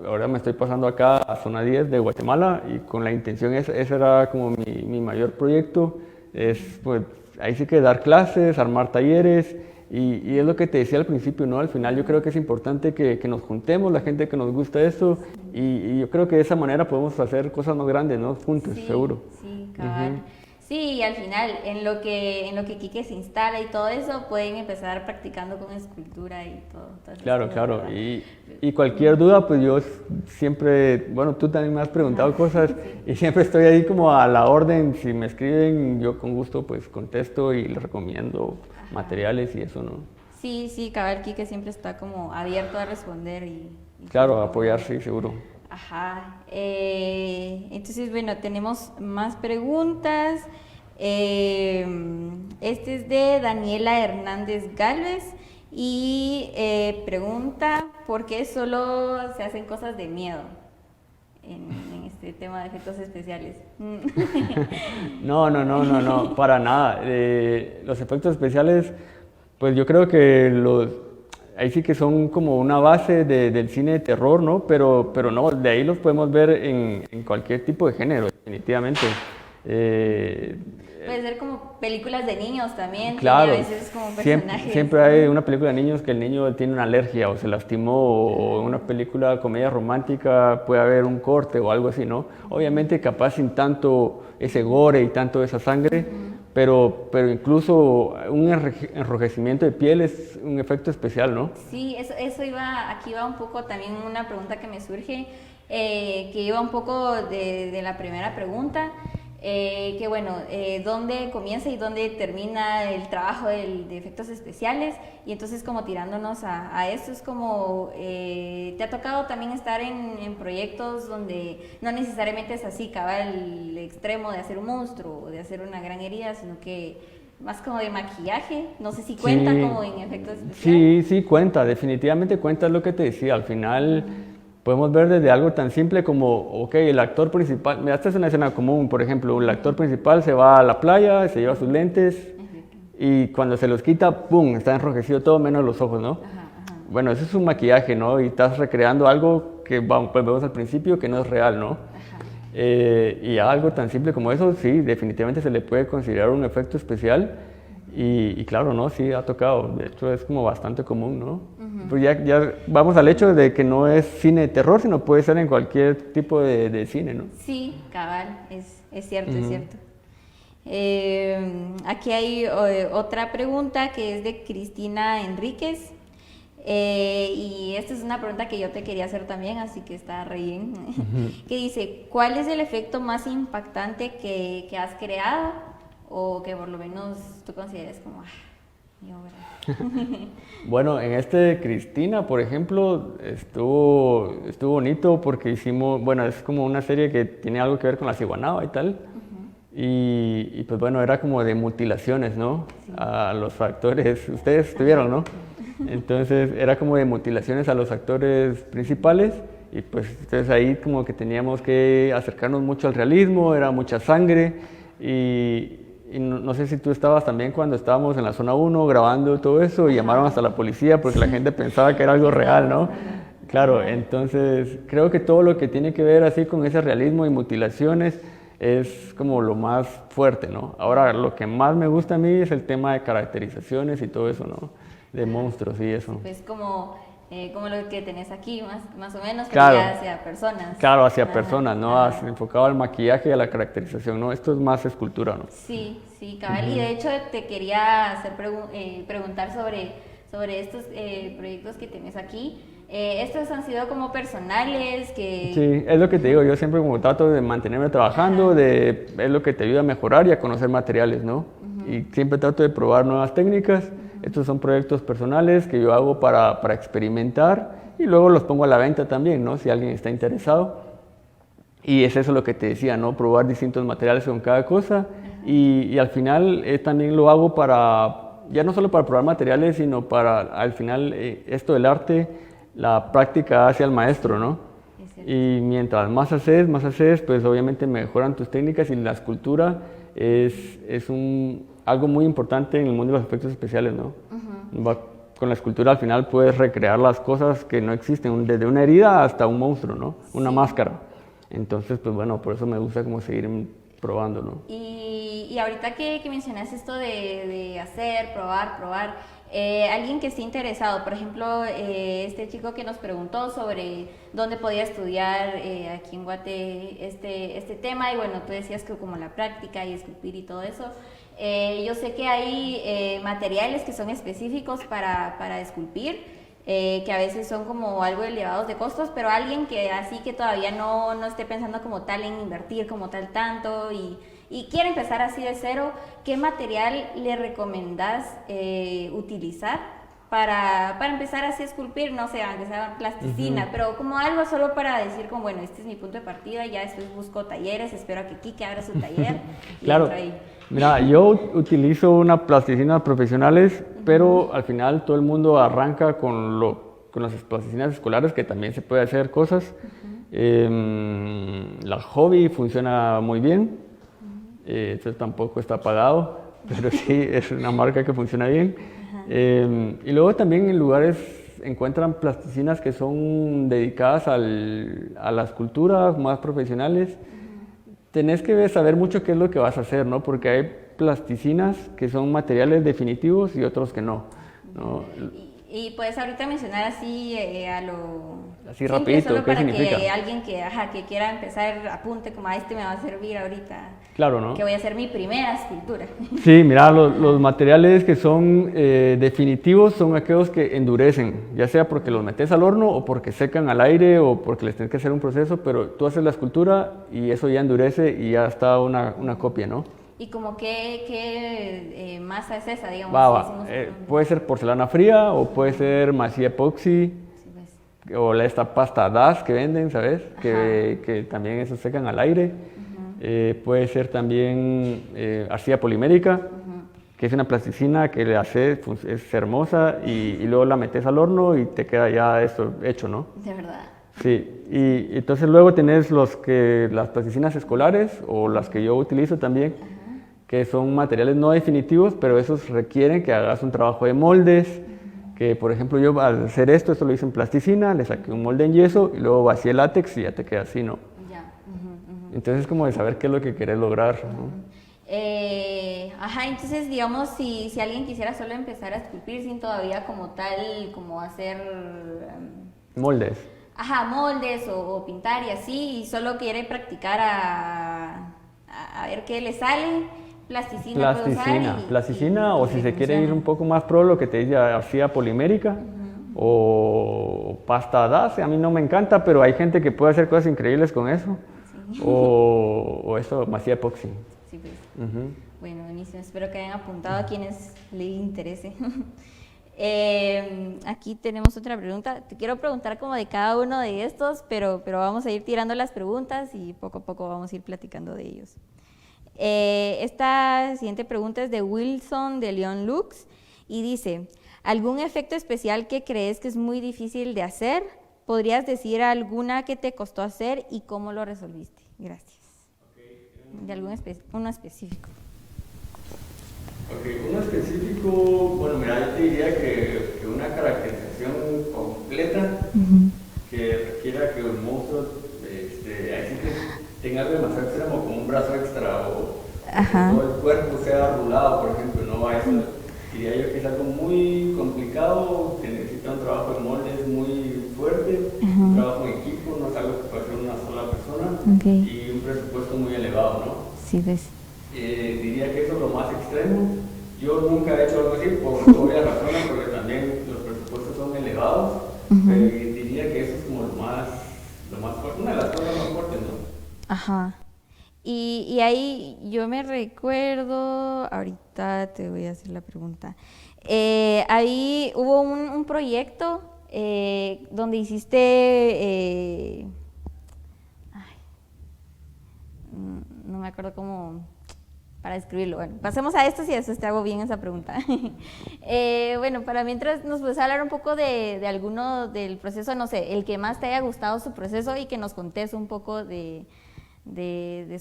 Speaker 2: ahora me estoy pasando acá a Zona 10 de Guatemala y con la intención, ese era como mi mayor proyecto, es pues ahí sí que dar clases, armar talleres y es lo que te decía al principio, ¿no? Al final yo creo que es importante que nos juntemos, la gente que nos gusta esto y yo creo que de esa manera podemos hacer cosas más grandes, ¿no? Juntos, seguro.
Speaker 1: Sí, cabal. Sí, y al final, en lo que Quique se instala y todo eso, pueden empezar practicando con escultura y todo.
Speaker 2: Claro. Y cualquier duda, pues yo siempre, bueno, tú también me has preguntado cosas y siempre estoy ahí como a la orden. Si me escriben, yo con gusto pues contesto y les recomiendo materiales y eso, ¿no?
Speaker 1: Sí, cabal, Quique siempre está como abierto a responder y
Speaker 2: claro, a apoyar, sí, seguro.
Speaker 1: Ajá, entonces bueno, tenemos más preguntas. Este es de Daniela Hernández Gálvez y pregunta ¿por qué solo se hacen cosas de miedo en este tema de efectos especiales?
Speaker 2: No, para nada. Los efectos especiales, pues yo creo que ahí sí que son como una base del cine de terror, ¿no? Pero no, de ahí los podemos ver en cualquier tipo de género, definitivamente.
Speaker 1: Puede ser como películas de niños también,
Speaker 2: Claro,
Speaker 1: tiene a veces como personajes.
Speaker 2: siempre hay una película de niños que el niño tiene una alergia o se lastimó, o en una película de comedia romántica puede haber un corte o algo así, ¿no? Obviamente capaz sin tanto ese gore y tanto esa sangre, pero incluso un enrojecimiento de piel es un efecto especial, ¿no?
Speaker 1: Sí, eso iba, aquí va un poco también una pregunta que me surge, que iba un poco de la primera pregunta. Que bueno, dónde comienza y dónde termina el trabajo de efectos especiales, y entonces como tirándonos a esto, es como, ¿te ha tocado también estar en proyectos donde no necesariamente es así, cabal, el extremo de hacer un monstruo o de hacer una gran herida, sino que más como de maquillaje? No sé si cuenta
Speaker 2: Sí,
Speaker 1: como en efectos especiales.
Speaker 2: sí, cuenta, definitivamente cuenta, es lo que te decía, al final podemos ver desde algo tan simple como, ok, el actor principal, mira, esta es una escena común, por ejemplo, el actor principal se va a la playa, se lleva sus lentes y cuando se los quita, ¡pum!, está enrojecido todo menos los ojos, ¿no?
Speaker 1: Ajá.
Speaker 2: Bueno, eso es un maquillaje, ¿no? Y estás recreando algo que pues vemos al principio que no es real, ¿no? Y algo tan simple como eso, sí, definitivamente se le puede considerar un efecto especial. Y claro, ¿no? Sí, ha tocado. De hecho, es como bastante común, ¿no? Pues ya vamos al hecho de que no es cine de terror, sino puede ser en cualquier tipo de cine, ¿no?
Speaker 1: Sí, cabal, es cierto, es cierto. Aquí hay otra pregunta que es de Cristina Enríquez. Y esta es una pregunta que yo te quería hacer también, así que está re bien. Que dice, ¿cuál es el efecto más impactante que has creado o que por lo menos tú consideres como mi obra?
Speaker 2: Bueno, en este de Cristina, por ejemplo, estuvo bonito porque hicimos, bueno, es como una serie que tiene algo que ver con la ciguanaba y tal. Y pues bueno, era como de mutilaciones, ¿no? Sí. A los actores, ustedes estuvieron, ¿no? Entonces era como de mutilaciones a los actores principales, y pues entonces ahí como que teníamos que acercarnos mucho al realismo, era mucha sangre, y no sé si tú estabas también cuando estábamos en la zona 1 grabando todo eso y llamaron hasta la policía porque la gente pensaba que era algo real, ¿no? Claro, entonces creo que todo lo que tiene que ver así con ese realismo y mutilaciones es como lo más fuerte, ¿no? Ahora, lo que más me gusta a mí es el tema de caracterizaciones y todo eso, ¿no? De monstruos y eso.
Speaker 1: Pues como lo que tenés aquí, más o menos, pero
Speaker 2: claro,
Speaker 1: ya hacia personas.
Speaker 2: Claro, hacia personas, ¿no? Enfocado al maquillaje y a la caracterización, ¿no? Esto es más escultura, ¿no?
Speaker 1: Sí, cabal. Y de hecho te quería hacer preguntar sobre estos proyectos que tenés aquí. ¿Estos han sido como personales?
Speaker 2: Sí, es lo que te digo, yo siempre como trato de mantenerme trabajando, es lo que te ayuda a mejorar y a conocer materiales, ¿no? Y siempre trato de probar nuevas técnicas. Estos son proyectos personales que yo hago para experimentar y luego los pongo a la venta también, ¿no? Si alguien está interesado. Y es eso lo que te decía, ¿no? Probar distintos materiales con cada cosa. Y al final también lo hago ya no solo para probar materiales, sino para, al final, esto del arte, la práctica hacia el maestro, ¿no? Y mientras más haces, pues obviamente mejoran tus técnicas, y la escultura es algo muy importante en el mundo de los efectos especiales, ¿no? Con la escultura al final puedes recrear las cosas que no existen, desde una herida hasta un monstruo, ¿no? Una máscara. Entonces, pues bueno, por eso me gusta como seguir probando, ¿no?
Speaker 1: Y ahorita que mencionas esto de hacer, probar, alguien que esté interesado, por ejemplo, este chico que nos preguntó sobre dónde podía estudiar aquí en Guate este tema, y bueno, tú decías que como la práctica y esculpir y todo eso, yo sé que hay materiales que son específicos para esculpir, que a veces son como algo elevados de costos, pero alguien que así que todavía no esté pensando como tal en invertir como tal tanto y quiere empezar así de cero, ¿qué material le recomendás utilizar para empezar así a esculpir? No sé, aunque sea plasticina, pero como algo solo para decir como, bueno, este es mi punto de partida, ya después busco talleres, espero a que Kike abra su taller.
Speaker 2: Claro, mira, yo utilizo una plasticina profesionales, pero al final todo el mundo arranca con las plasticinas escolares, que también se puede hacer cosas. La Hobby funciona muy bien. Esto tampoco está pagado, pero sí es una marca que funciona bien. Y luego también en lugares encuentran plasticinas que son dedicadas a la escultura, más profesionales. tenés que saber mucho qué es lo que vas a hacer, ¿no? Porque hay plasticinas que son materiales definitivos y otros que no, ¿no?
Speaker 1: Y puedes ahorita mencionar así a lo
Speaker 2: Así
Speaker 1: simple,
Speaker 2: rapidito,
Speaker 1: solo
Speaker 2: ¿qué
Speaker 1: para
Speaker 2: significa?
Speaker 1: que alguien que quiera empezar apunte como a este me va a servir ahorita,
Speaker 2: Claro, ¿no?
Speaker 1: que voy a hacer mi primera escultura.
Speaker 2: Sí, mira, los materiales que son definitivos son aquellos que endurecen, ya sea porque los metes al horno o porque secan al aire o porque les tienes que hacer un proceso, pero tú haces la escultura y eso ya endurece y ya está una copia, ¿no?
Speaker 1: ¿Y como qué masa es esa, digamos?
Speaker 2: Va,
Speaker 1: si
Speaker 2: va.
Speaker 1: decimos-
Speaker 2: Puede ser porcelana fría o puede ser masilla epoxi
Speaker 1: Sí, pues.
Speaker 2: o esta pasta DAS que venden, ¿sabes? Que también eso secan al aire. Puede ser también arcilla polimérica, que es una plasticina que le hace, pues, es hermosa y luego la metes al horno y te queda ya esto hecho, ¿no?
Speaker 1: De verdad.
Speaker 2: Sí, y entonces luego tenés las plasticinas escolares o las que yo utilizo también, que son materiales no definitivos, pero esos requieren que hagas un trabajo de moldes, que por ejemplo yo al hacer esto lo hice en plasticina, le saqué un molde en yeso y luego vacié el látex y ya te queda así, ¿no?
Speaker 1: Ya.
Speaker 2: Entonces es como de saber qué es lo que querés lograr, ¿no?
Speaker 1: Entonces digamos si alguien quisiera solo empezar a esculpir sin todavía como tal, como hacer...
Speaker 2: Moldes.
Speaker 1: moldes o pintar y así, y solo quiere practicar a ver qué le sale, plasticina puede usar
Speaker 2: Plasticina, o
Speaker 1: y
Speaker 2: si
Speaker 1: le
Speaker 2: se quiere ir
Speaker 1: funciona.
Speaker 2: un poco más pro, lo que te dice arcilla polimérica o pasta DAS, a mí no me encanta, pero hay gente que puede hacer cosas increíbles con eso, o eso, masilla epoxi.
Speaker 1: Sí, pues.
Speaker 2: Ujú.
Speaker 1: Bueno, buenísimo, espero que hayan apuntado a quienes les interese. Aquí tenemos otra pregunta. Te quiero preguntar como de cada uno de estos, pero vamos a ir tirando las preguntas y poco a poco vamos a ir platicando de ellos. Esta siguiente pregunta es de Wilson de León Lux y dice, ¿algún efecto especial que crees que es muy difícil de hacer? ¿Podrías decir alguna que te costó hacer y cómo lo resolviste? Gracias. De algún uno específico.
Speaker 2: Ok, uno específico, bueno, mira, yo te diría que una caracterización completa que requiera que un monstruo ahí sí que tenga algo demasiado extremo, como un brazo extra o todo el cuerpo sea rulado, por ejemplo, ¿no? Eso diría yo que es algo muy complicado, que necesita un trabajo de moldes muy fuerte, un trabajo en equipo, no es algo que puede hacer una sola persona y un presupuesto muy elevado, ¿no?
Speaker 1: Sí, ves.
Speaker 2: Diría que eso es lo más extremo. Yo nunca he hecho algo así por obvias razones, porque también los presupuestos son elevados, pero diría que eso es como lo más fuerte, una de las cosas más fuertes, ¿no?
Speaker 1: Ajá. Y ahí yo me recuerdo, ahorita te voy a hacer la pregunta, ahí hubo un proyecto donde hiciste, no me acuerdo cómo para describirlo. Bueno, pasemos a esto si después te hago bien esa pregunta. Bueno, para mientras nos puedes hablar un poco de alguno del proceso, no sé, el que más te haya gustado su proceso y que nos contes un poco de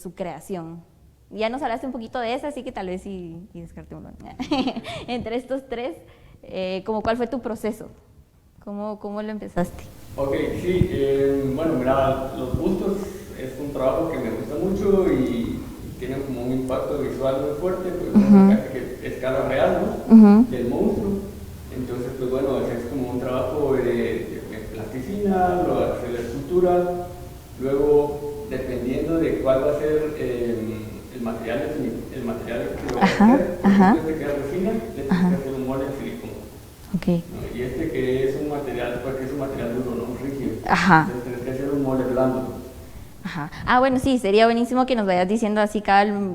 Speaker 1: su creación. Ya nos hablaste un poquito de esa, así que tal vez y descartémoslo. Entre estos tres, como ¿cuál fue tu proceso? ¿Cómo lo empezaste?
Speaker 2: Ok, sí, bueno, mira, los bustos es un trabajo que me gusta mucho y tiene como un impacto visual muy fuerte, pues casi que escala real, ¿no? Del monstruo. Entonces, pues bueno, ese es como un trabajo de plasticina, lo hace la escultura, luego dependiendo de cuál va a ser el material que lo va a hacer, este que es resina, le tienes que hacer un molde de silicona.
Speaker 1: Okay.
Speaker 2: ¿No? Y este que es un material, porque es un material duro, no rígido.
Speaker 1: Ajá.
Speaker 2: Entonces tienes que hacer un molde blando.
Speaker 1: Ajá. Bueno, sí, sería buenísimo que nos vayas diciendo así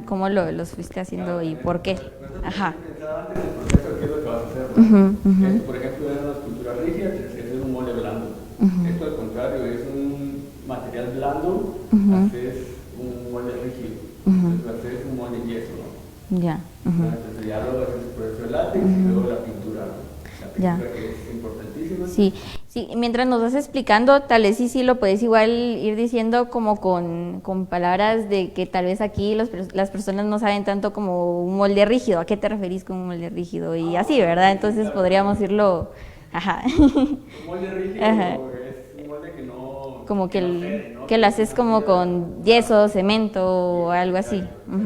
Speaker 1: cómo los fuiste haciendo y por qué. Ajá.
Speaker 2: Pensaba antes el proceso, qué es lo que vas a hacer, ¿no? Esto, por ejemplo, es una escultura rígida, tienes que hacer un molde blando. Esto, al contrario, es un material blando, haces un molde rígido. Entonces, haces un molde en yeso, ¿no?
Speaker 1: Ya.
Speaker 2: Entonces, ya luego haces el proceso de látex y luego la pintura, ¿no? La pintura que es importantísima.
Speaker 1: Sí, mientras nos vas explicando, tal vez sí lo puedes igual ir diciendo como con palabras de que tal vez aquí las personas no saben tanto como un molde rígido. ¿A qué te referís con un molde rígido? Y así, ¿verdad? Entonces podríamos irlo... Ajá.
Speaker 2: Un molde rígido es un molde que no
Speaker 1: como que,
Speaker 2: sede, ¿no?
Speaker 1: que lo haces como con yeso, cemento o algo así.
Speaker 2: ¿no?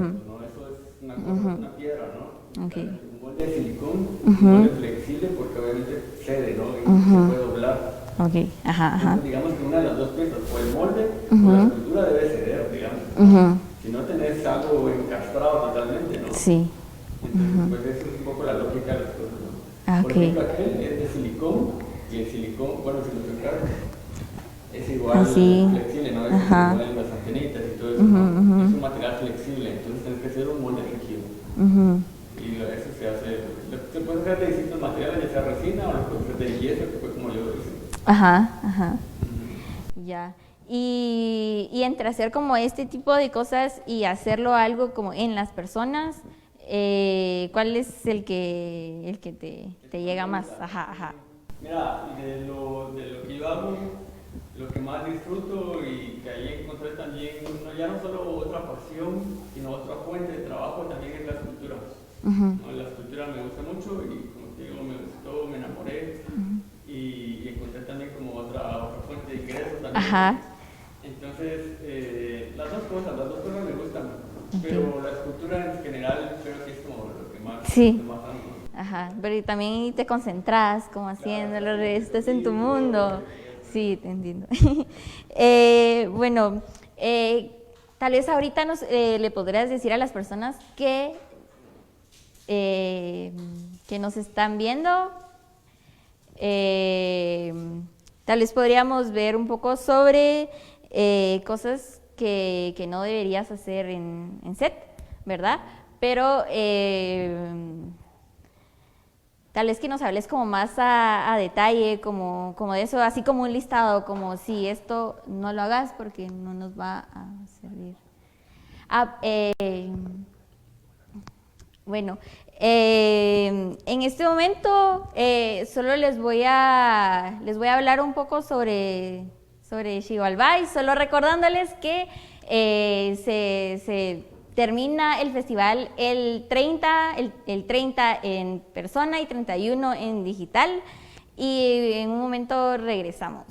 Speaker 2: Eso es una cosa, una piedra, ¿no?
Speaker 1: Okay.
Speaker 2: Un molde de silicón, un molde flexible porque obviamente cede, ¿no? Y se puede doblar.
Speaker 1: Okay. Ajá.
Speaker 2: Entonces, digamos que una de las dos piezas, o el molde o la escultura debe ceder, digamos. Si no tenés algo encastrado totalmente, ¿no?
Speaker 1: Sí.
Speaker 2: Entonces, pues esa es un poco la lógica de las cosas, ¿no? Por ejemplo, aquel es de silicón y el silicón, bueno, si lo tocas, es igual flexible, ¿no? Es igual en las antenitas y todo eso, ¿no? Es un material flexible, entonces tienes que hacer un molde rígido. Y eso se hace, se puede hacer de distintos materiales, ya sea resina o lo puede hacer de yeso, que fue como yo lo hice.
Speaker 1: Ya. Y entre hacer como este tipo de cosas y hacerlo algo como en las personas, ¿cuál es el que te llega más?
Speaker 2: Mira, de lo que yo hago, lo que más disfruto y que ahí encontré también, ya no solo otra pasión, sino otra fuente de trabajo, también es la escultura. ¿No? La escultura me gusta mucho y como te digo, me gustó, me enamoré y encontré también como otra fuente de ingresos también. Entonces, las dos cosas me gustan, pero la escultura en general creo que es como lo que más amo.
Speaker 1: Pero también te concentras como haciéndolo, estás en tu mundo. Sí, te entiendo. Bueno, tal vez ahorita le podrías decir a las personas que nos están viendo, tal vez podríamos ver un poco sobre cosas que no deberías hacer en set, ¿verdad? Pero tal vez que nos hables como más a detalle, como de eso, así como un listado, como si esto no lo hagas porque no nos va a servir. Bueno, en este momento solo les voy a hablar un poco sobre Xibalbay, solo recordándoles que se termina el festival el 30 en persona y 31 en digital, y en un momento regresamos.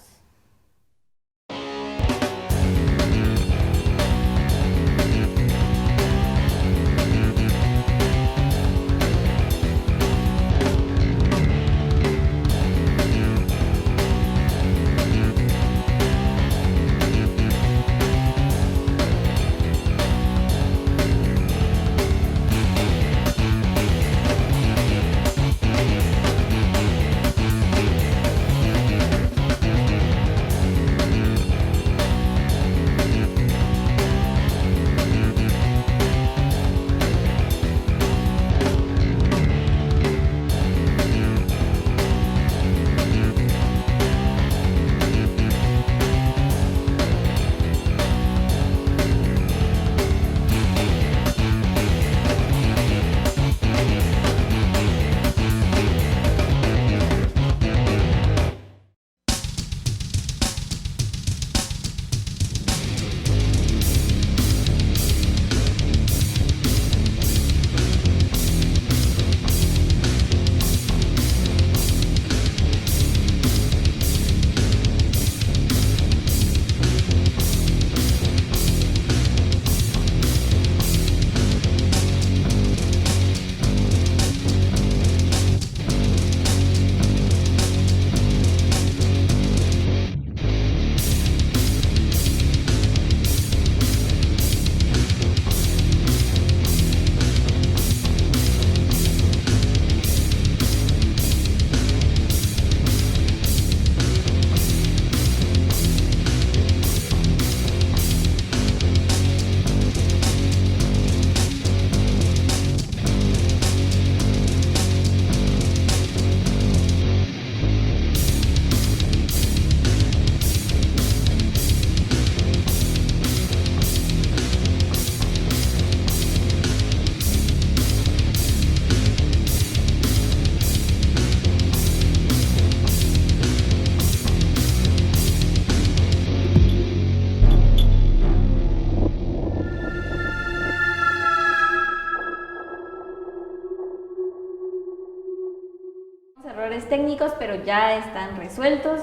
Speaker 1: Errores técnicos, pero ya están resueltos.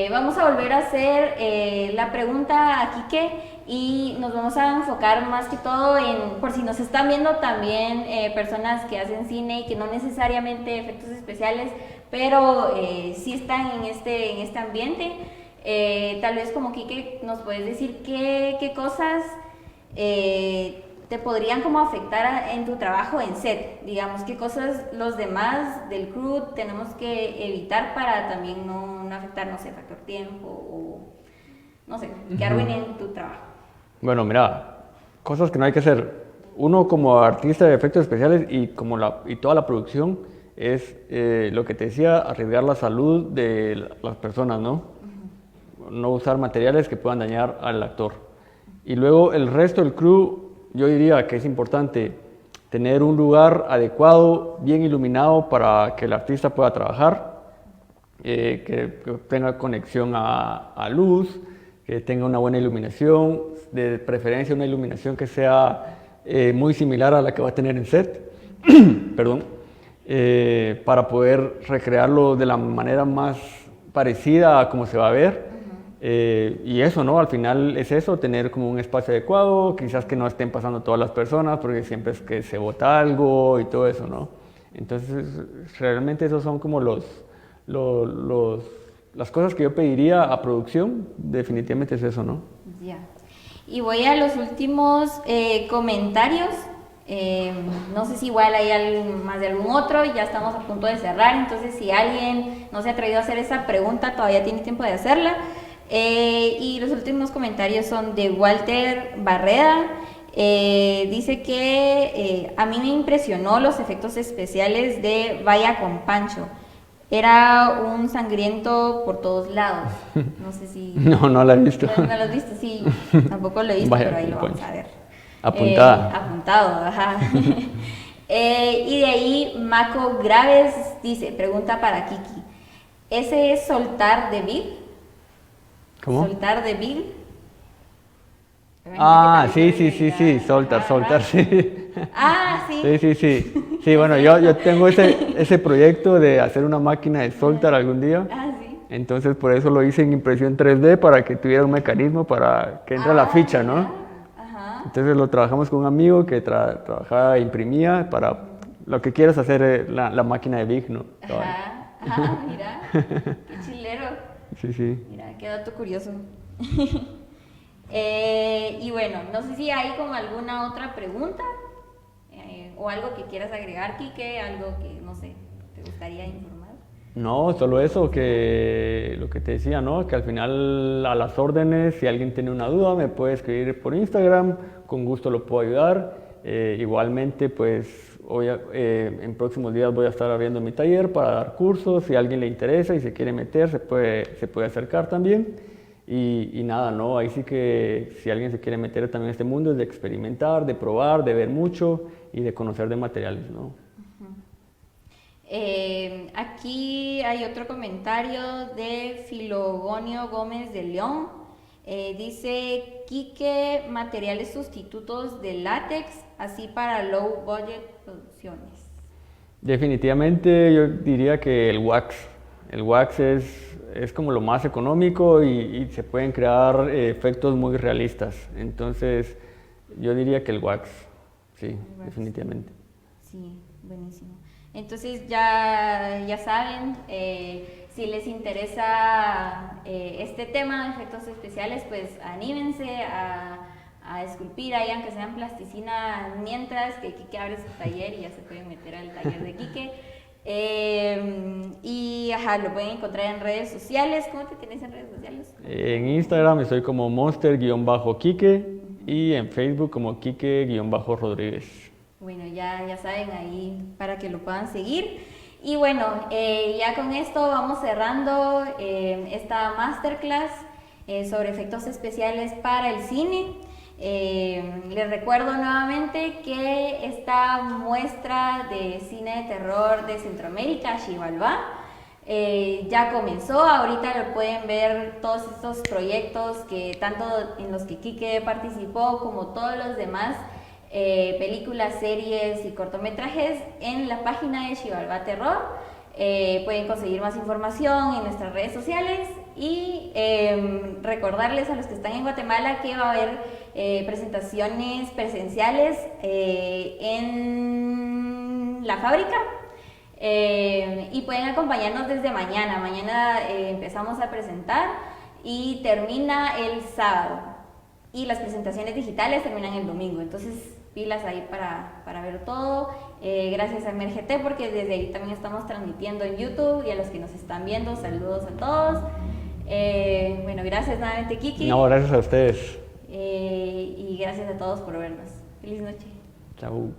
Speaker 1: Vamos a volver a hacer la pregunta a Quique y nos vamos a enfocar más que todo en, por si nos están viendo también personas que hacen cine y que no necesariamente efectos especiales, pero sí están en este ambiente. Tal vez como Quique nos puedes decir qué cosas te podrían como afectar en tu trabajo en set, digamos, qué cosas los demás del crew tenemos que evitar para también no afectar, no sé, factor tiempo o no sé, que arruinen tu trabajo.
Speaker 2: Bueno, mira, cosas que no hay que hacer. Uno como artista de efectos especiales y toda la producción es lo que te decía, arriesgar la salud de las personas, ¿no? No usar materiales que puedan dañar al actor. Y luego el resto del crew, yo diría que es importante tener un lugar adecuado, bien iluminado para que el artista pueda trabajar, que tenga conexión a luz, que tenga una buena iluminación, de preferencia una iluminación que sea muy similar a la que va a tener en set, perdón, para poder recrearlo de la manera más parecida a como se va a ver. Y eso, ¿no? Al final es eso, tener como un espacio adecuado, quizás que no estén pasando todas las personas, porque siempre es que se bota algo y todo eso, ¿no? Entonces, realmente esos son como las cosas que yo pediría a producción, definitivamente es eso, ¿no?
Speaker 1: Ya. Y voy a los últimos comentarios. No sé si igual hay más de algún otro, ya estamos a punto de cerrar, entonces si alguien no se ha atrevido a hacer esa pregunta, todavía tiene tiempo de hacerla. Y los últimos comentarios son de Walter Barreda. Dice que a mí me impresionó los efectos especiales de Vaya con Pancho. Era un sangriento por todos lados. No sé si...
Speaker 2: No la he visto.
Speaker 1: No lo has visto, sí. Tampoco lo he visto, pero ahí lo vamos a ver.
Speaker 2: Apuntada.
Speaker 1: Apuntado, ajá. Y de ahí Mako Graves dice, pregunta para Kiki. ¿Ese es soltar de Bill?
Speaker 2: ¿Cómo?
Speaker 1: ¿Soltar de Bill?
Speaker 2: Sí, soltar, sí.
Speaker 1: Ah, sí.
Speaker 2: Sí, bueno, yo tengo ese proyecto de hacer una máquina de soltar algún día.
Speaker 1: Ah, sí.
Speaker 2: Entonces por eso lo hice en impresión 3D para que tuviera un mecanismo para que entre la ficha, ¿no?
Speaker 1: Ajá.
Speaker 2: Entonces lo trabajamos con un amigo que trabajaba, imprimía para lo que quieras hacer la máquina de Big, ¿no?
Speaker 1: Ajá, mira, qué chilero.
Speaker 2: Sí.
Speaker 1: Mira, qué dato curioso. Y bueno, no sé si hay como alguna otra pregunta o algo que quieras agregar, Quique, algo que, no sé, te gustaría informar.
Speaker 2: No, solo eso, que lo que te decía, ¿no? Que al final a las órdenes, si alguien tiene una duda, me puede escribir por Instagram, con gusto lo puedo ayudar. Igualmente, pues en próximos días voy a estar abriendo mi taller para dar cursos, si a alguien le interesa y se quiere meter, se puede acercar también. Y nada, ¿no? Ahí sí que si alguien se quiere meter también en este mundo es de experimentar, de probar, de ver mucho y de conocer de materiales, ¿no?
Speaker 1: Aquí hay otro comentario de Filogonio Gómez de León. Dice, Quique, materiales sustitutos de látex, así para low budget producciones.
Speaker 2: Definitivamente yo diría que el wax. El wax es como lo más económico y se pueden crear efectos muy realistas. Entonces yo diría que el wax, sí, definitivamente.
Speaker 1: Sí, buenísimo. Entonces ya saben, si les interesa este tema de efectos especiales, pues anímense a esculpir ahí, aunque sea en plasticina, mientras que Quique abre su taller y ya se pueden meter al taller de Quique. Y lo pueden encontrar en redes sociales. ¿Cómo te tienes en redes sociales?
Speaker 2: En Instagram estoy como monster-quique y en Facebook como quique-rodríguez.
Speaker 1: Bueno, ya saben ahí para que lo puedan seguir. Y bueno, ya con esto vamos cerrando esta masterclass sobre efectos especiales para el cine. Les recuerdo nuevamente que esta muestra de cine de terror de Centroamérica, Xibalbá, ya comenzó. Ahorita lo pueden ver todos estos proyectos que tanto en los que Quique participó como todos los demás películas, series y cortometrajes en la página de Xibalbá Terror. Pueden conseguir más información en nuestras redes sociales Y recordarles a los que están en Guatemala que va a haber presentaciones presenciales en la fábrica. Y pueden acompañarnos desde mañana. Mañana empezamos a presentar y termina el sábado. Y las presentaciones digitales terminan el domingo. Entonces, pilas ahí para ver todo. Gracias a MerGT porque desde ahí también estamos transmitiendo en YouTube. Y a los que nos están viendo, saludos a todos. Bueno, gracias nuevamente, Kiki.
Speaker 2: No, gracias a ustedes.
Speaker 1: Y gracias a todos por vernos. Feliz noche.
Speaker 2: Chao.